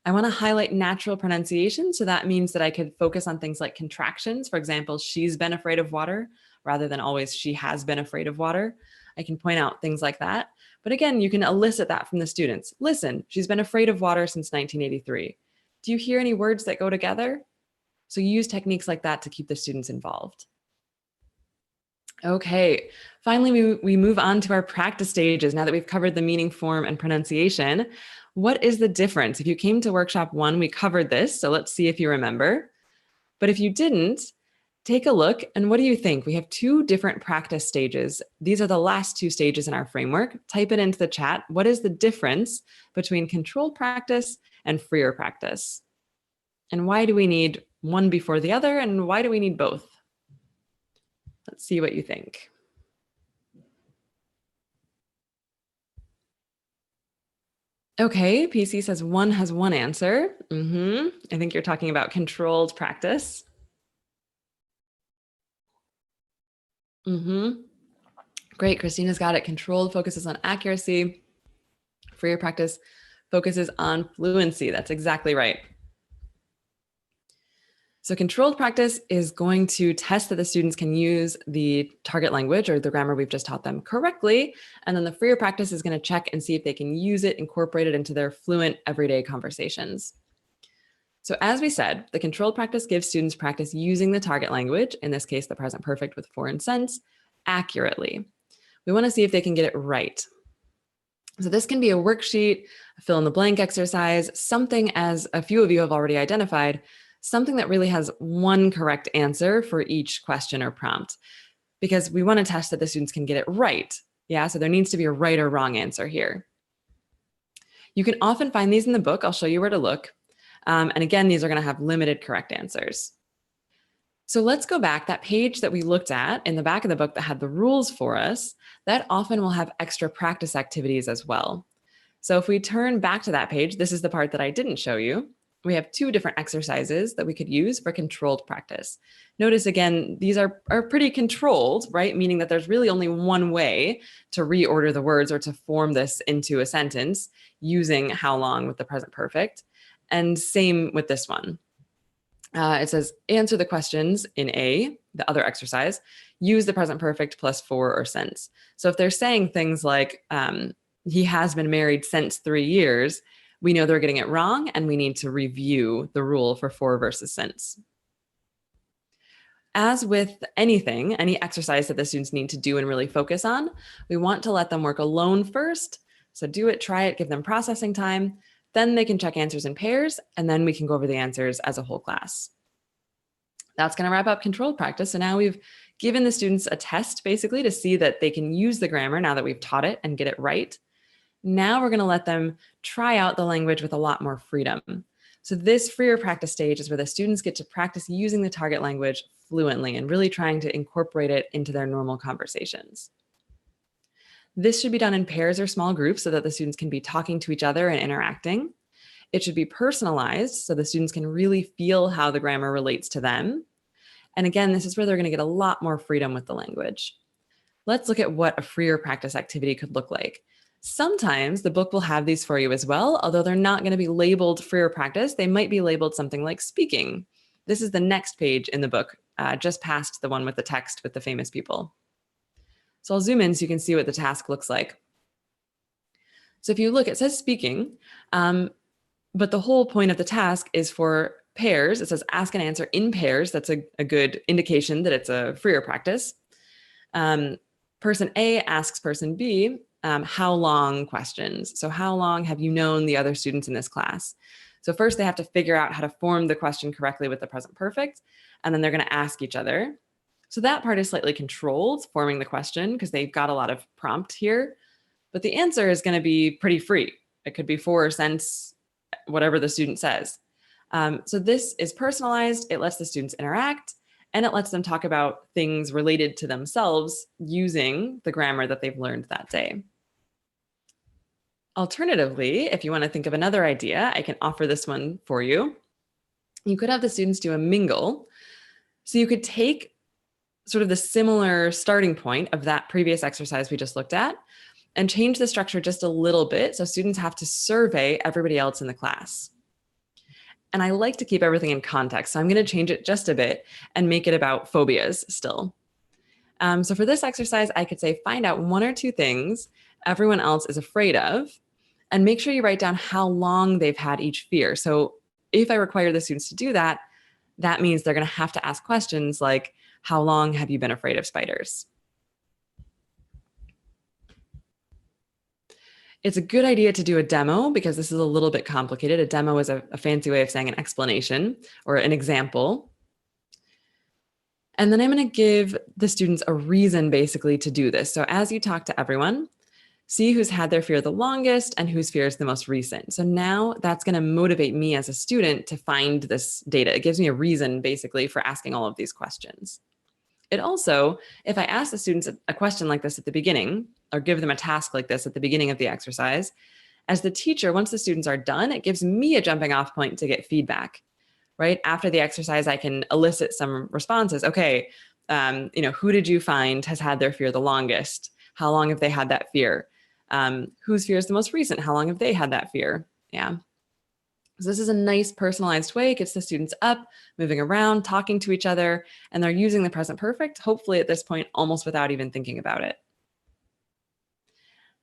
I want to highlight natural pronunciation. So that means that I could focus on things like contractions. For example, she's been afraid of water rather than always she has been afraid of water. I can point out things like that. But again, you can elicit that from the students. Listen, she's been afraid of water since 1983. Do you hear any words that go together? So use techniques like that to keep the students involved. Okay, finally, we move on to our practice stages. Now that we've covered the meaning, form, and pronunciation, what is the difference? If you came to workshop 1, we covered this, so let's see if you remember. But if you didn't, take a look, and what do you think? We have 2 different practice stages. These are the last 2 stages in our framework. Type it into the chat. What is the difference between controlled practice and freer practice? And why do we need one before the other, and why do we need both? Let's see what you think. Okay, PC says 1 has 1 answer. I think you're talking about controlled practice. Great, Christina's got it. Controlled focuses on accuracy. Freer practice focuses on fluency. That's exactly right. So controlled practice is going to test that the students can use the target language or the grammar we've just taught them correctly. And then the freer practice is going to check and see if they can use it, incorporate it into their fluent everyday conversations. So as we said, the controlled practice gives students practice using the target language, in this case, the present perfect with for and since, accurately. We want to see if they can get it right. So this can be a worksheet, a fill in the blank exercise, something, as a few of you have already identified, something that really has one correct answer for each question or prompt, because we want to test that the students can get it right. Yeah, so there needs to be a right or wrong answer here. You can often find these in the book. I'll show you where to look. And again, these are going to have limited correct answers. So let's go back. That page that we looked at in the back of the book that had the rules for us, that often will have extra practice activities as well. So if we turn back to that page, this is the part that I didn't show you. We have 2 different exercises that we could use for controlled practice. Notice again, these are pretty controlled, right? Meaning that there's really only one way to reorder the words or to form this into a sentence using how long with the present perfect. And same with this one. It says, answer the questions in A, the other exercise, use the present perfect plus for or since. So if they're saying things like, he has been married since 3 years, we know they're getting it wrong, and we need to review the rule for versus since. As with anything, any exercise that the students need to do and really focus on, we want to let them work alone first. So do it, try it, give them processing time. Then they can check answers in pairs, and then we can go over the answers as a whole class. That's going to wrap up controlled practice. So now we've given the students a test basically to see that they can use the grammar now that we've taught it and get it right. Now we're going to let them try out the language with a lot more freedom. So this freer practice stage is where the students get to practice using the target language fluently and really trying to incorporate it into their normal conversations. This should be done in pairs or small groups so that the students can be talking to each other and interacting. It should be personalized so the students can really feel how the grammar relates to them. And again, this is where they're going to get a lot more freedom with the language. Let's look at what a freer practice activity could look like. Sometimes the book will have these for you as well, although they're not going to be labeled freer practice. They might be labeled something like speaking. This is the next page in the book, just past the one with the text with the famous people. So I'll zoom in so you can see what the task looks like. So if you look, it says speaking, but the whole point of the task is for pairs. It says ask and answer in pairs. That's a good indication that it's a freer practice. Person A asks person B, how long questions. So how long have you known the other students in this class? So first they have to figure out how to form the question correctly with the present perfect, and then they're going to ask each other. So that part is slightly controlled, forming the question, because they've got a lot of prompt here. But the answer is going to be pretty free. It could be for, since, whatever the student says. So this is personalized. It lets the students interact, and it lets them talk about things related to themselves using the grammar that they've learned that day. Alternatively, if you want to think of another idea, I can offer this one for you. You could have the students do a mingle. So you could take sort of the similar starting point of that previous exercise we just looked at and change the structure just a little bit so students have to survey everybody else in the class. And I like to keep everything in context, so I'm going to change it just a bit and make it about phobias still. So for this exercise, I could say find out one or two things everyone else is afraid of, and make sure you write down how long they've had each fear. So if I require the students to do that, that means they're going to have to ask questions like, how long have you been afraid of spiders? It's a good idea to do a demo because this is a little bit complicated. A demo is a fancy way of saying an explanation or an example. And then I'm going to give the students a reason basically to do this. So as you talk to everyone, see who's had their fear the longest and whose fear is the most recent. So now that's going to motivate me as a student to find this data. It gives me a reason basically for asking all of these questions. It also, if I ask the students a question like this at the beginning, or give them a task like this at the beginning of the exercise, as the teacher, once the students are done, it gives me a jumping off point to get feedback, right? After the exercise, I can elicit some responses. Okay, who did you find has had their fear the longest? How long have they had that fear? Whose fear is the most recent? How long have they had that fear? Yeah. So this is a nice personalized way. It gets the students up, moving around, talking to each other, and they're using the present perfect, hopefully at this point, almost without even thinking about it.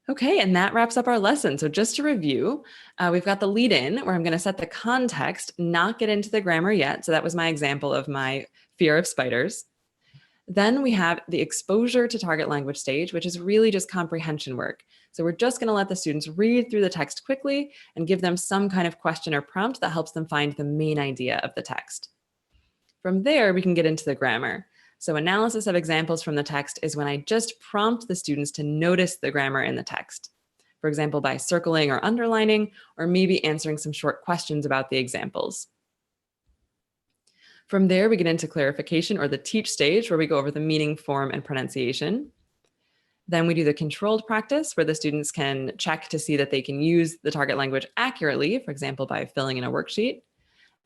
Okay, and that wraps up our lesson. So just to review, we've got the lead in where I'm going to set the context, not get into the grammar yet. So that was my example of my fear of spiders. Then we have the exposure to target language stage, which is really just comprehension work. So we're just going to let the students read through the text quickly and give them some kind of question or prompt that helps them find the main idea of the text. From there, we can get into the grammar. So analysis of examples from the text is when I just prompt the students to notice the grammar in the text. For example, by circling or underlining, or maybe answering some short questions about the examples. From there, we get into clarification or the teach stage where we go over the meaning, form, and pronunciation. Then we do the controlled practice where the students can check to see that they can use the target language accurately, for example, by filling in a worksheet.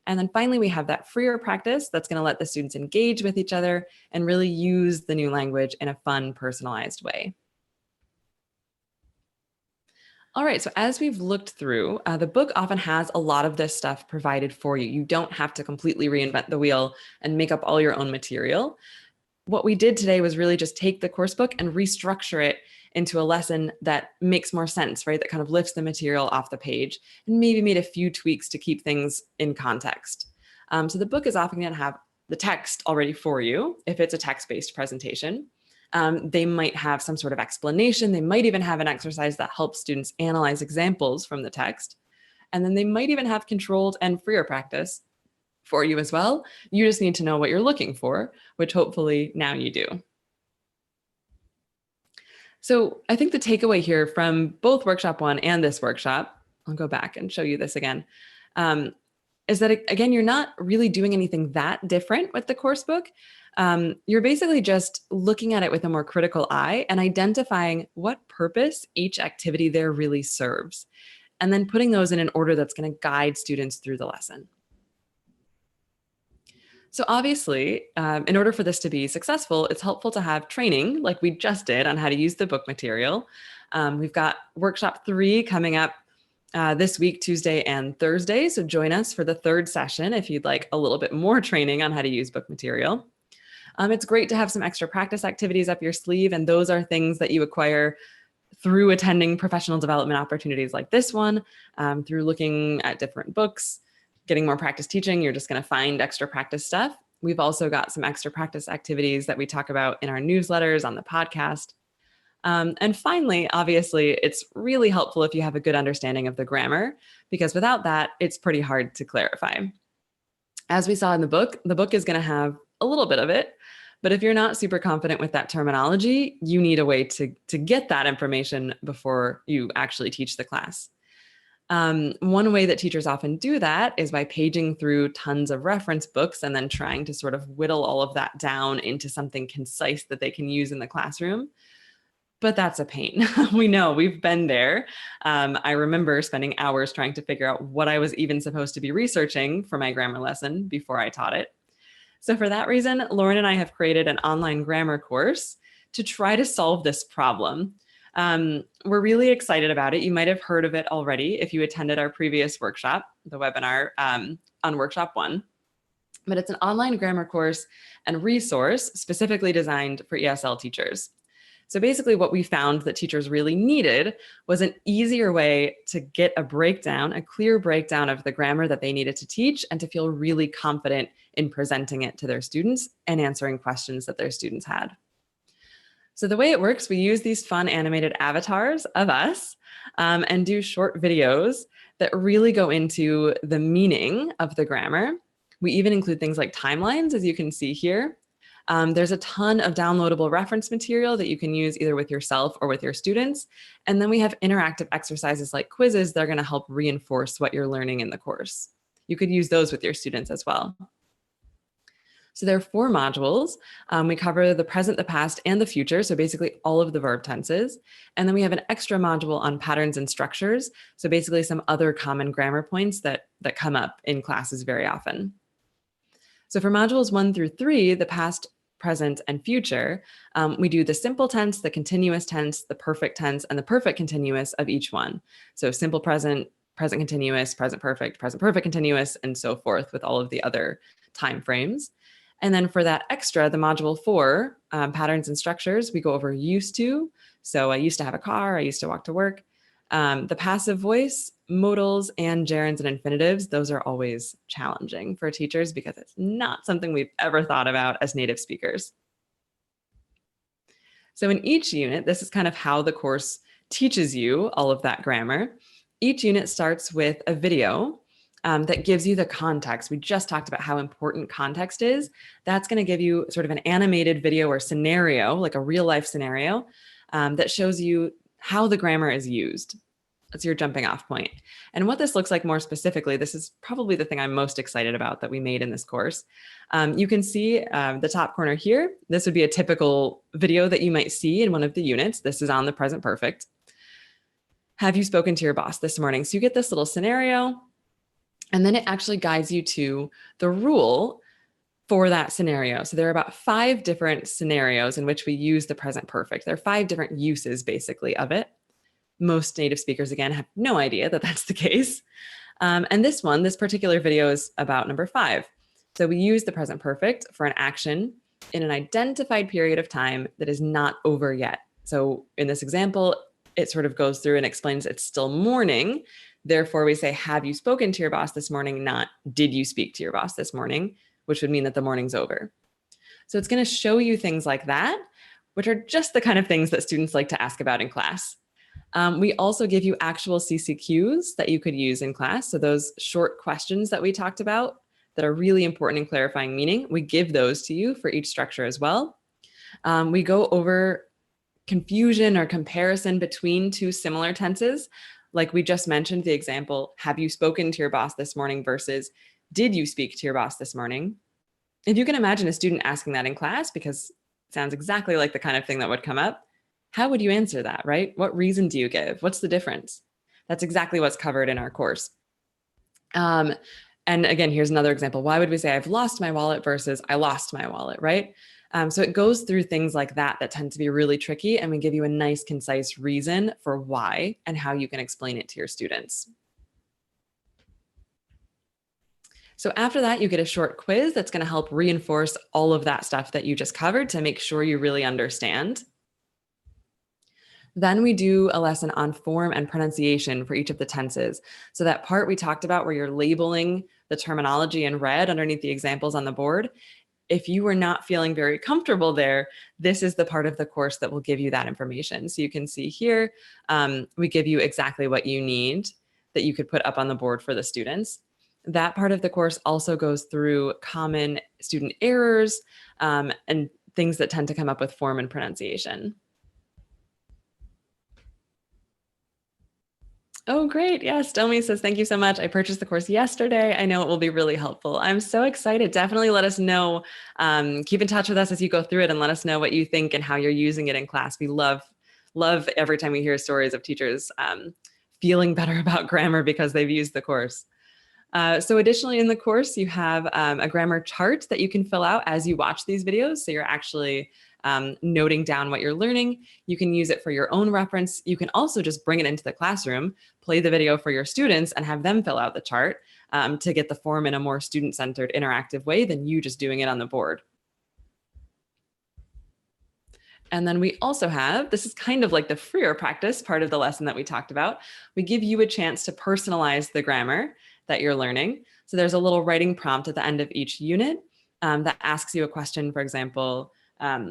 And then finally, we have that freer practice that's going to let the students engage with each other and really use the new language in a fun, personalized way. All right, so as we've looked through, the book often has a lot of this stuff provided for you. You don't have to completely reinvent the wheel and make up all your own material. What we did today was really just take the course book and restructure it into a lesson that makes more sense, right? That kind of lifts the material off the page and maybe made a few tweaks to keep things in context. So the book is often going to have the text already for you if it's a text-based presentation. They might have some sort of explanation. They might even have an exercise that helps students analyze examples from the text. And then they might even have controlled and freer practice for you as well. You just need to know what you're looking for, which hopefully now you do. So I think the takeaway here from both workshop 1 and this workshop, I'll go back and show you this again, is that, again, you're not really doing anything that different with the course book. You're basically just looking at it with a more critical eye and identifying what purpose each activity there really serves, and then putting those in an order that's going to guide students through the lesson. So obviously, in order for this to be successful, it's helpful to have training like we just did on how to use the book material. We've got workshop 3 coming up this week, Tuesday and Thursday. So join us for the 3rd session if you'd like a little bit more training on how to use book material. It's great to have some extra practice activities up your sleeve, and those are things that you acquire through attending professional development opportunities like this one, through looking at different books, getting more practice teaching. You're just going to find extra practice stuff. We've also got some extra practice activities that we talk about in our newsletters, on the podcast. And finally, obviously, it's really helpful if you have a good understanding of the grammar, because without that, it's pretty hard to clarify. As we saw in the book is going to have a little bit of it, but if you're not super confident with that terminology, you need a way to get that information before you actually teach the class. One way that teachers often do that is by paging through tons of reference books and then trying to sort of whittle all of that down into something concise that they can use in the classroom. But that's a pain. We know, we've been there. I remember spending hours trying to figure out what I was even supposed to be researching for my grammar lesson before I taught it. So for that reason, Lauren and I have created an online grammar course to try to solve this problem. We're really excited about it. You might have heard of it already if you attended our previous workshop, the webinar on workshop 1. But it's an online grammar course and resource specifically designed for ESL teachers. So basically what we found that teachers really needed was an easier way to get a breakdown, a clear breakdown of the grammar that they needed to teach, and to feel really confident in presenting it to their students and answering questions that their students had. So the way it works, we use these fun animated avatars of us and do short videos that really go into the meaning of the grammar. We even include things like timelines, as you can see here. There's a ton of downloadable reference material that you can use either with yourself or with your students. And then we have interactive exercises like quizzes that are going to help reinforce what you're learning in the course. You could use those with your students as well. So there are 4 modules. We cover the present, the past, and the future. So basically all of the verb tenses. And then we have an extra module on patterns and structures. So basically some other common grammar points that come up in classes very often. So for modules 1 through 3, the past, present, and future, we do the simple tense, the continuous tense, the perfect tense, and the perfect continuous of each one. So simple present, present continuous, present perfect continuous, and so forth with all of the other time frames. And then for that extra, the module 4, patterns and structures, we go over used to. So I used to have a car, I used to walk to work. The passive voice, modals, and gerunds and infinitives, those are always challenging for teachers because it's not something we've ever thought about as native speakers. So in each unit, this is kind of how the course teaches you all of that grammar. Each unit starts with a video that gives you the context. We just talked about how important context is. That's going to give you sort of an animated video or scenario, like a real life scenario, that shows you how the grammar is used. That's your jumping off point. And what this looks like more specifically, this is probably the thing I'm most excited about that we made in this course. You can see the top corner here. This would be a typical video that you might see in one of the units. This is on the present perfect. Have you spoken to your boss this morning? So you get this little scenario, and then it actually guides you to the rule for that scenario. So there are about 5 different scenarios in which we use the present perfect. There are 5 different uses basically of it. Most native speakers, again, have no idea that that's the case. And this particular video is about number 5. So we use the present perfect for an action in an identified period of time that is not over yet. So in this example, it sort of goes through and explains it's still morning. Therefore, we say, have you spoken to your boss this morning? Not, did you speak to your boss this morning? Which would mean that the morning's over. So it's going to show you things like that, which are just the kind of things that students like to ask about in class. We also give you actual CCQs that you could use in class. So those short questions that we talked about that are really important in clarifying meaning, we give those to you for each structure as well. We go over confusion or comparison between two similar tenses. Like we just mentioned the example, have you spoken to your boss this morning versus did you speak to your boss this morning? If you can imagine a student asking that in class, because it sounds exactly like the kind of thing that would come up, how would you answer that, right? What reason do you give? What's the difference? That's exactly what's covered in our course. And again, here's another example. Why would we say I've lost my wallet versus I lost my wallet, right? So it goes through things like that that tend to be really tricky, and we give you a nice, concise reason for why and how you can explain it to your students. So after that, you get a short quiz that's going to help reinforce all of that stuff that you just covered to make sure you really understand. Then we do a lesson on form and pronunciation for each of the tenses. So that part we talked about where you're labeling the terminology in red underneath the examples on the board, if you were not feeling very comfortable there, this is the part of the course that will give you that information. So you can see here, we give you exactly what you need that you could put up on the board for the students. That part of the course also goes through common student errors and things that tend to come up with form and pronunciation. Oh, great. Yes. Domi says, thank you so much. I purchased the course yesterday. I know it will be really helpful. I'm so excited. Definitely let us know. Keep in touch with us as you go through it and let us know what you think and how you're using it in class. We love every time we hear stories of teachers feeling better about grammar because they've used the course. So additionally in the course, you have a grammar chart that you can fill out as you watch these videos. So you're actually noting down what you're learning. You can use it for your own reference. You can also just bring it into the classroom, play the video for your students and have them fill out the chart to get the form in a more student-centered interactive way than you just doing it on the board. And then we also have, this is kind of like the freer practice part of the lesson that we talked about. We give you a chance to personalize the grammar that you're learning. So there's a little writing prompt at the end of each unit that asks you a question, for example,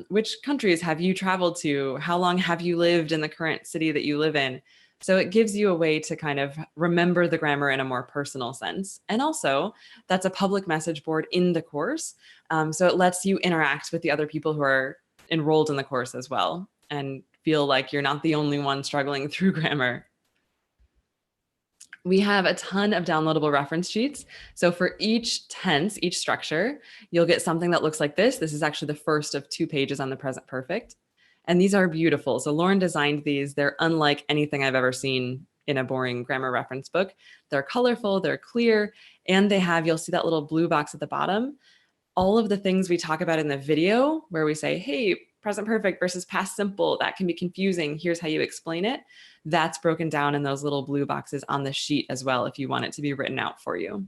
which countries have you traveled to? How long have you lived in the current city that you live in? So it gives you a way to kind of remember the grammar in a more personal sense. And also, that's a public message board in the course. So it lets you interact with the other people who are enrolled in the course as well and feel like you're not the only one struggling through grammar. We have a ton of downloadable reference sheets. So for each tense, each structure, you'll get something that looks like this. This is actually the first of 2 pages on the present perfect. And these are beautiful. So Lauren designed these. They're unlike anything I've ever seen in a boring grammar reference book. They're colorful, they're clear, and they have, you'll see that little blue box at the bottom. All of the things we talk about in the video where we say, hey, present perfect versus past simple, that can be confusing. Here's how you explain it. That's broken down in those little blue boxes on the sheet as well if you want it to be written out for you.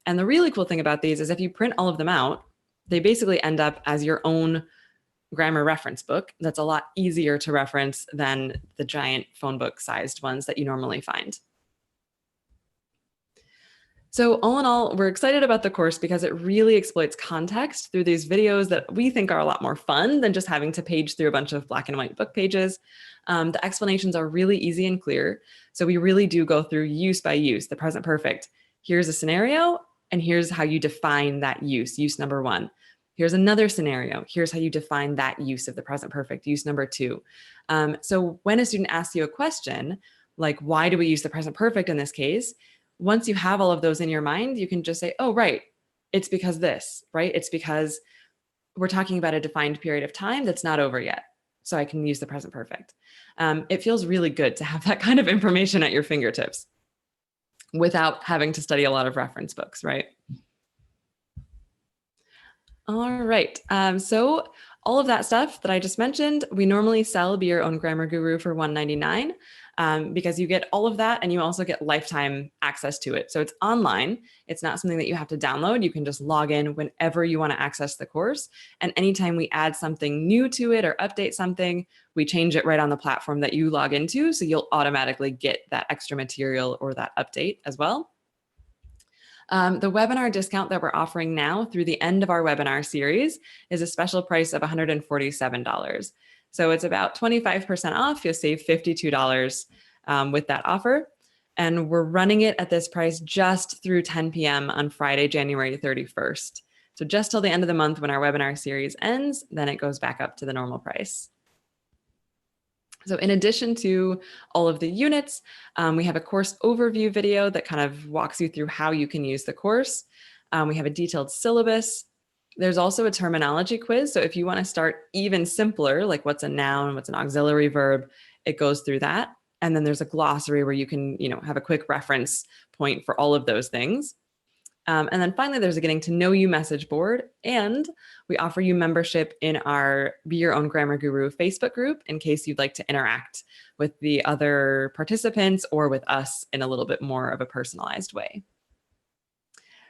And the really cool thing about these is if you print all of them out, they basically end up as your own grammar reference book. That's a lot easier to reference than the giant phone book sized ones that you normally find. So all in all, we're excited about the course because it really exploits context through these videos that we think are a lot more fun than just having to page through a bunch of black and white book pages. The explanations are really easy and clear. So we really do go through use by use, the present perfect. Here's a scenario, and here's how you define that use number 1. Here's another scenario. Here's how you define that use of the present perfect, use number 2. So when a student asks you a question, like why do we use the present perfect in this case? Once you have all of those in your mind, you can just say, oh, right, it's because this, right? It's because we're talking about a defined period of time that's not over yet. So I can use the present perfect. It feels really good to have that kind of information at your fingertips without having to study a lot of reference books, right? All right. So all of that stuff that I just mentioned, we normally sell Be Your Own Grammar Guru for $199 because you get all of that and you also get lifetime access to it. So it's online. It's not something that you have to download. You can just log in whenever you want to access the course. And anytime we add something new to it or update something, we change it right on the platform that you log into. So you'll automatically get that extra material or that update as well. The webinar discount that we're offering now through the end of our webinar series is a special price of $147. So it's about 25% off. You'll save $52 with that offer. And we're running it at this price just through 10 p.m. on Friday, January 31st. So just till the end of the month when our webinar series ends, then it goes back up to the normal price. So in addition to all of the units, we have a course overview video that kind of walks you through how you can use the course. We have a detailed syllabus. There's also a terminology quiz. So if you want to start even simpler, like what's a noun, what's an auxiliary verb, it goes through that. And then there's a glossary where you can, have a quick reference point for all of those things. And then finally, there's a getting to know you message board, and we offer you membership in our Be Your Own Grammar Guru Facebook group in case you'd like to interact with the other participants or with us in a little bit more of a personalized way.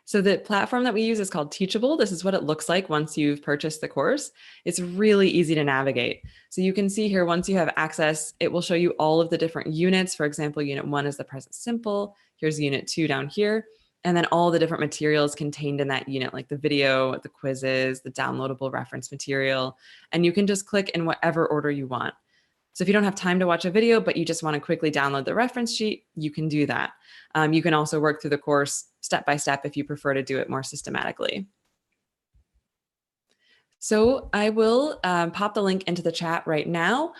So the platform that we use is called Teachable. This is what it looks like once you've purchased the course. It's really easy to navigate. So you can see here, once you have access, it will show you all of the different units. For example, unit 1 is the present simple. Here's unit 2 down here. And then all the different materials contained in that unit, like the video, the quizzes, the downloadable reference material. And you can just click in whatever order you want. So if you don't have time to watch a video, but you just want to quickly download the reference sheet, you can do that. You can also work through the course step by step if you prefer to do it more systematically. So I will pop the link into the chat right now.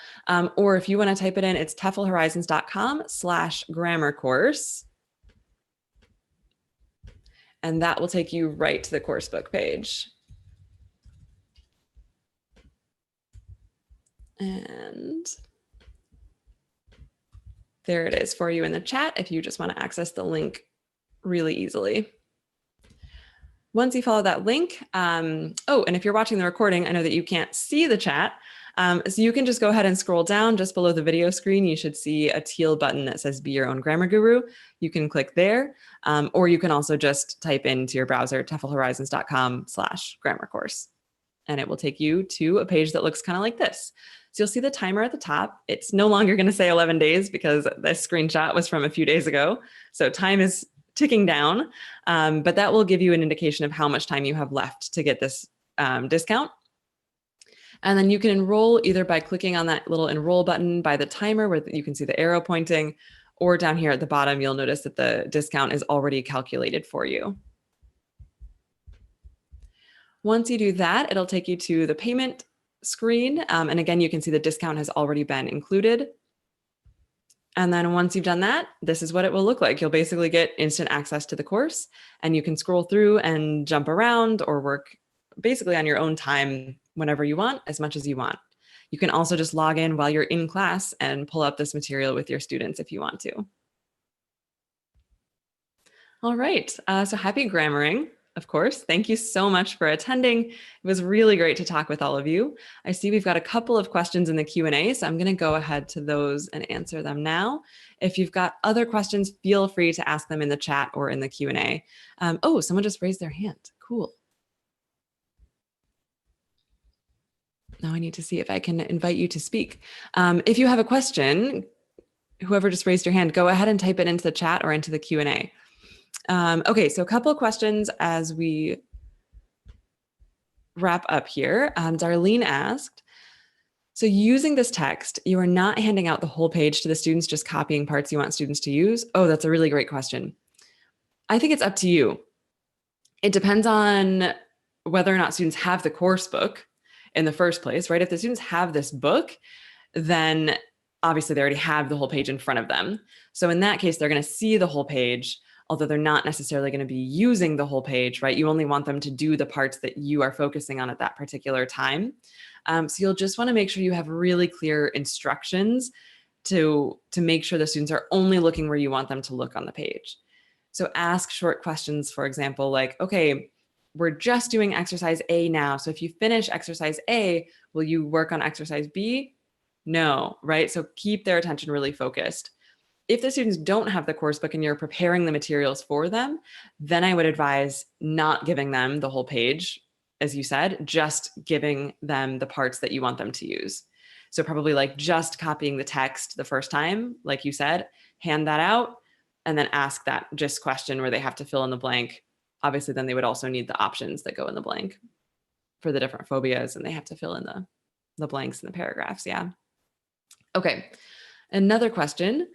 Or if you want to type it in, it's teflhorizons.com/grammar course. And that will take you right to the coursebook page. And there it is for you in the chat if you just want to access the link really easily. Once you follow that link, and if you're watching the recording, I know that you can't see the chat. So you can just go ahead and scroll down just below the video screen. You should see a teal button that says Be Your Own Grammar Guru. You can click there, or you can also just type into your browser teflhorizons.com/grammar course. And it will take you to a page that looks kind of like this. So you'll see the timer at the top. It's no longer going to say 11 days because this screenshot was from a few days ago. So time is ticking down, but that will give you an indication of how much time you have left to get this discount. And then you can enroll either by clicking on that little enroll button by the timer where you can see the arrow pointing, or down here at the bottom, you'll notice that the discount is already calculated for you. Once you do that, it'll take you to the payment screen. And again, you can see the discount has already been included. And then once you've done that, this is what it will look like. You'll basically get instant access to the course, and you can scroll through and jump around or work basically on your own time whenever you want, as much as you want. You can also just log in while you're in class and pull up this material with your students if you want to. All right, so happy grammaring. Of course, thank you so much for attending. It was really great to talk with all of you. I see we've got a couple of questions in the Q&A, so I'm going to go ahead to those and answer them now. If you've got other questions, feel free to ask them in the chat or in the Q&A. Oh, someone just raised their hand. Cool. Now I need to see if I can invite you to speak. If you have a question, whoever just raised your hand, go ahead and type it into the chat or into the Q&A. Okay, so a couple of questions as we wrap up here. Darlene asked, so using this text, you are not handing out the whole page to the students, just copying parts you want students to use? Oh, that's a really great question. I think it's up to you. It depends on whether or not students have the course book in the first place, right? If the students have this book, then obviously they already have the whole page in front of them. So in that case, they're going to see the whole page, although they're not necessarily going to be using the whole page, right? You only want them to do the parts that you are focusing on at that particular time. So you'll just want to make sure you have really clear instructions to make sure the students are only looking where you want them to look on the page. So ask short questions, for example, like, okay, we're just doing exercise A now. So if you finish exercise A, will you work on exercise B? No, right? So keep their attention really focused. If the students don't have the course book and you're preparing the materials for them, then I would advise not giving them the whole page, as you said, just giving them the parts that you want them to use. So probably like just copying the text the first time, like you said, hand that out, and then ask that just question where they have to fill in the blank. Obviously, then they would also need the options that go in the blank for the different phobias, and they have to fill in the blanks in the paragraphs. Yeah. Okay. Another question.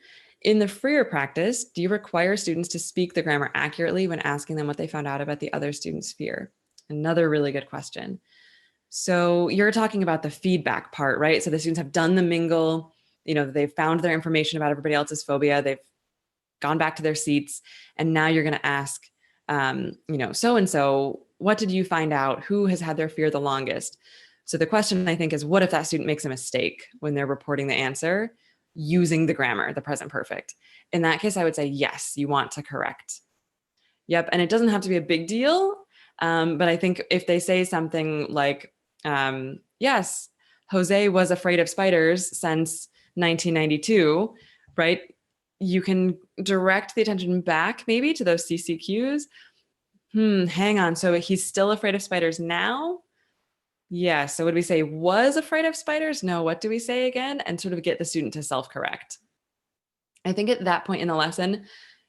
In the freer practice, do you require students to speak the grammar accurately when asking them what they found out about the other student's fear? Another really good question. So you're talking about the feedback part, right? So the students have done the mingle, they've found their information about everybody else's phobia, they've gone back to their seats, and now you're going to ask, so-and-so, what did you find out? Who has had their fear the longest? So the question, I think, is what if that student makes a mistake when they're reporting the answer using the grammar, the present perfect? In that case, I would say, yes, you want to correct. Yep. And it doesn't have to be a big deal. But I think if they say something like, yes, Jose was afraid of spiders since 1992, right? You can direct the attention back maybe to those CCQs. Hang on. So he's still afraid of spiders now? Yeah. So would we say was afraid of spiders? No. What do we say again? And sort of get the student to self-correct. I think at that point in the lesson,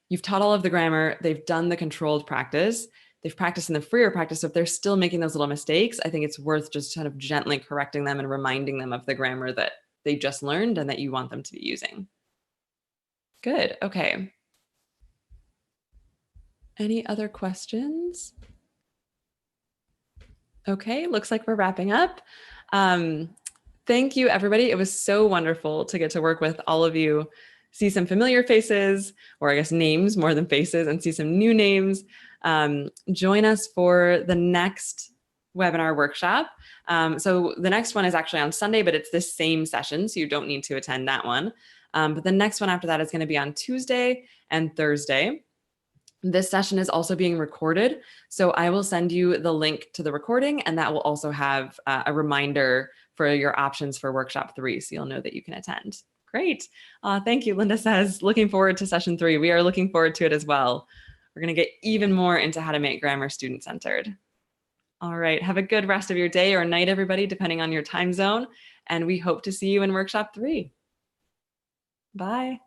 you've taught all of the grammar, they've done the controlled practice, they've practiced in the freer practice. So if they're still making those little mistakes, I think it's worth just kind of gently correcting them and reminding them of the grammar that they just learned and that you want them to be using. Good. Okay. Any other questions? Okay, looks like we're wrapping up. Thank you, everybody. It was so wonderful to get to work with all of you, see some familiar faces, or I guess names more than faces, and see some new names. Join us for the next webinar workshop. So the next one is actually on Sunday, but it's this same session, so you don't need to attend that one. But the next one after that is going to be on Tuesday and Thursday. This session is also being recorded, so I will send you the link to the recording, and that will also have a reminder for your options for workshop 3, so you'll know that you can attend. Great. Thank you. Linda says, looking forward to session 3. We are looking forward to it as well. We're going to get even more into how to make grammar student-centered. All right. Have a good rest of your day or night, everybody, depending on your time zone, and we hope to see you in workshop 3. Bye.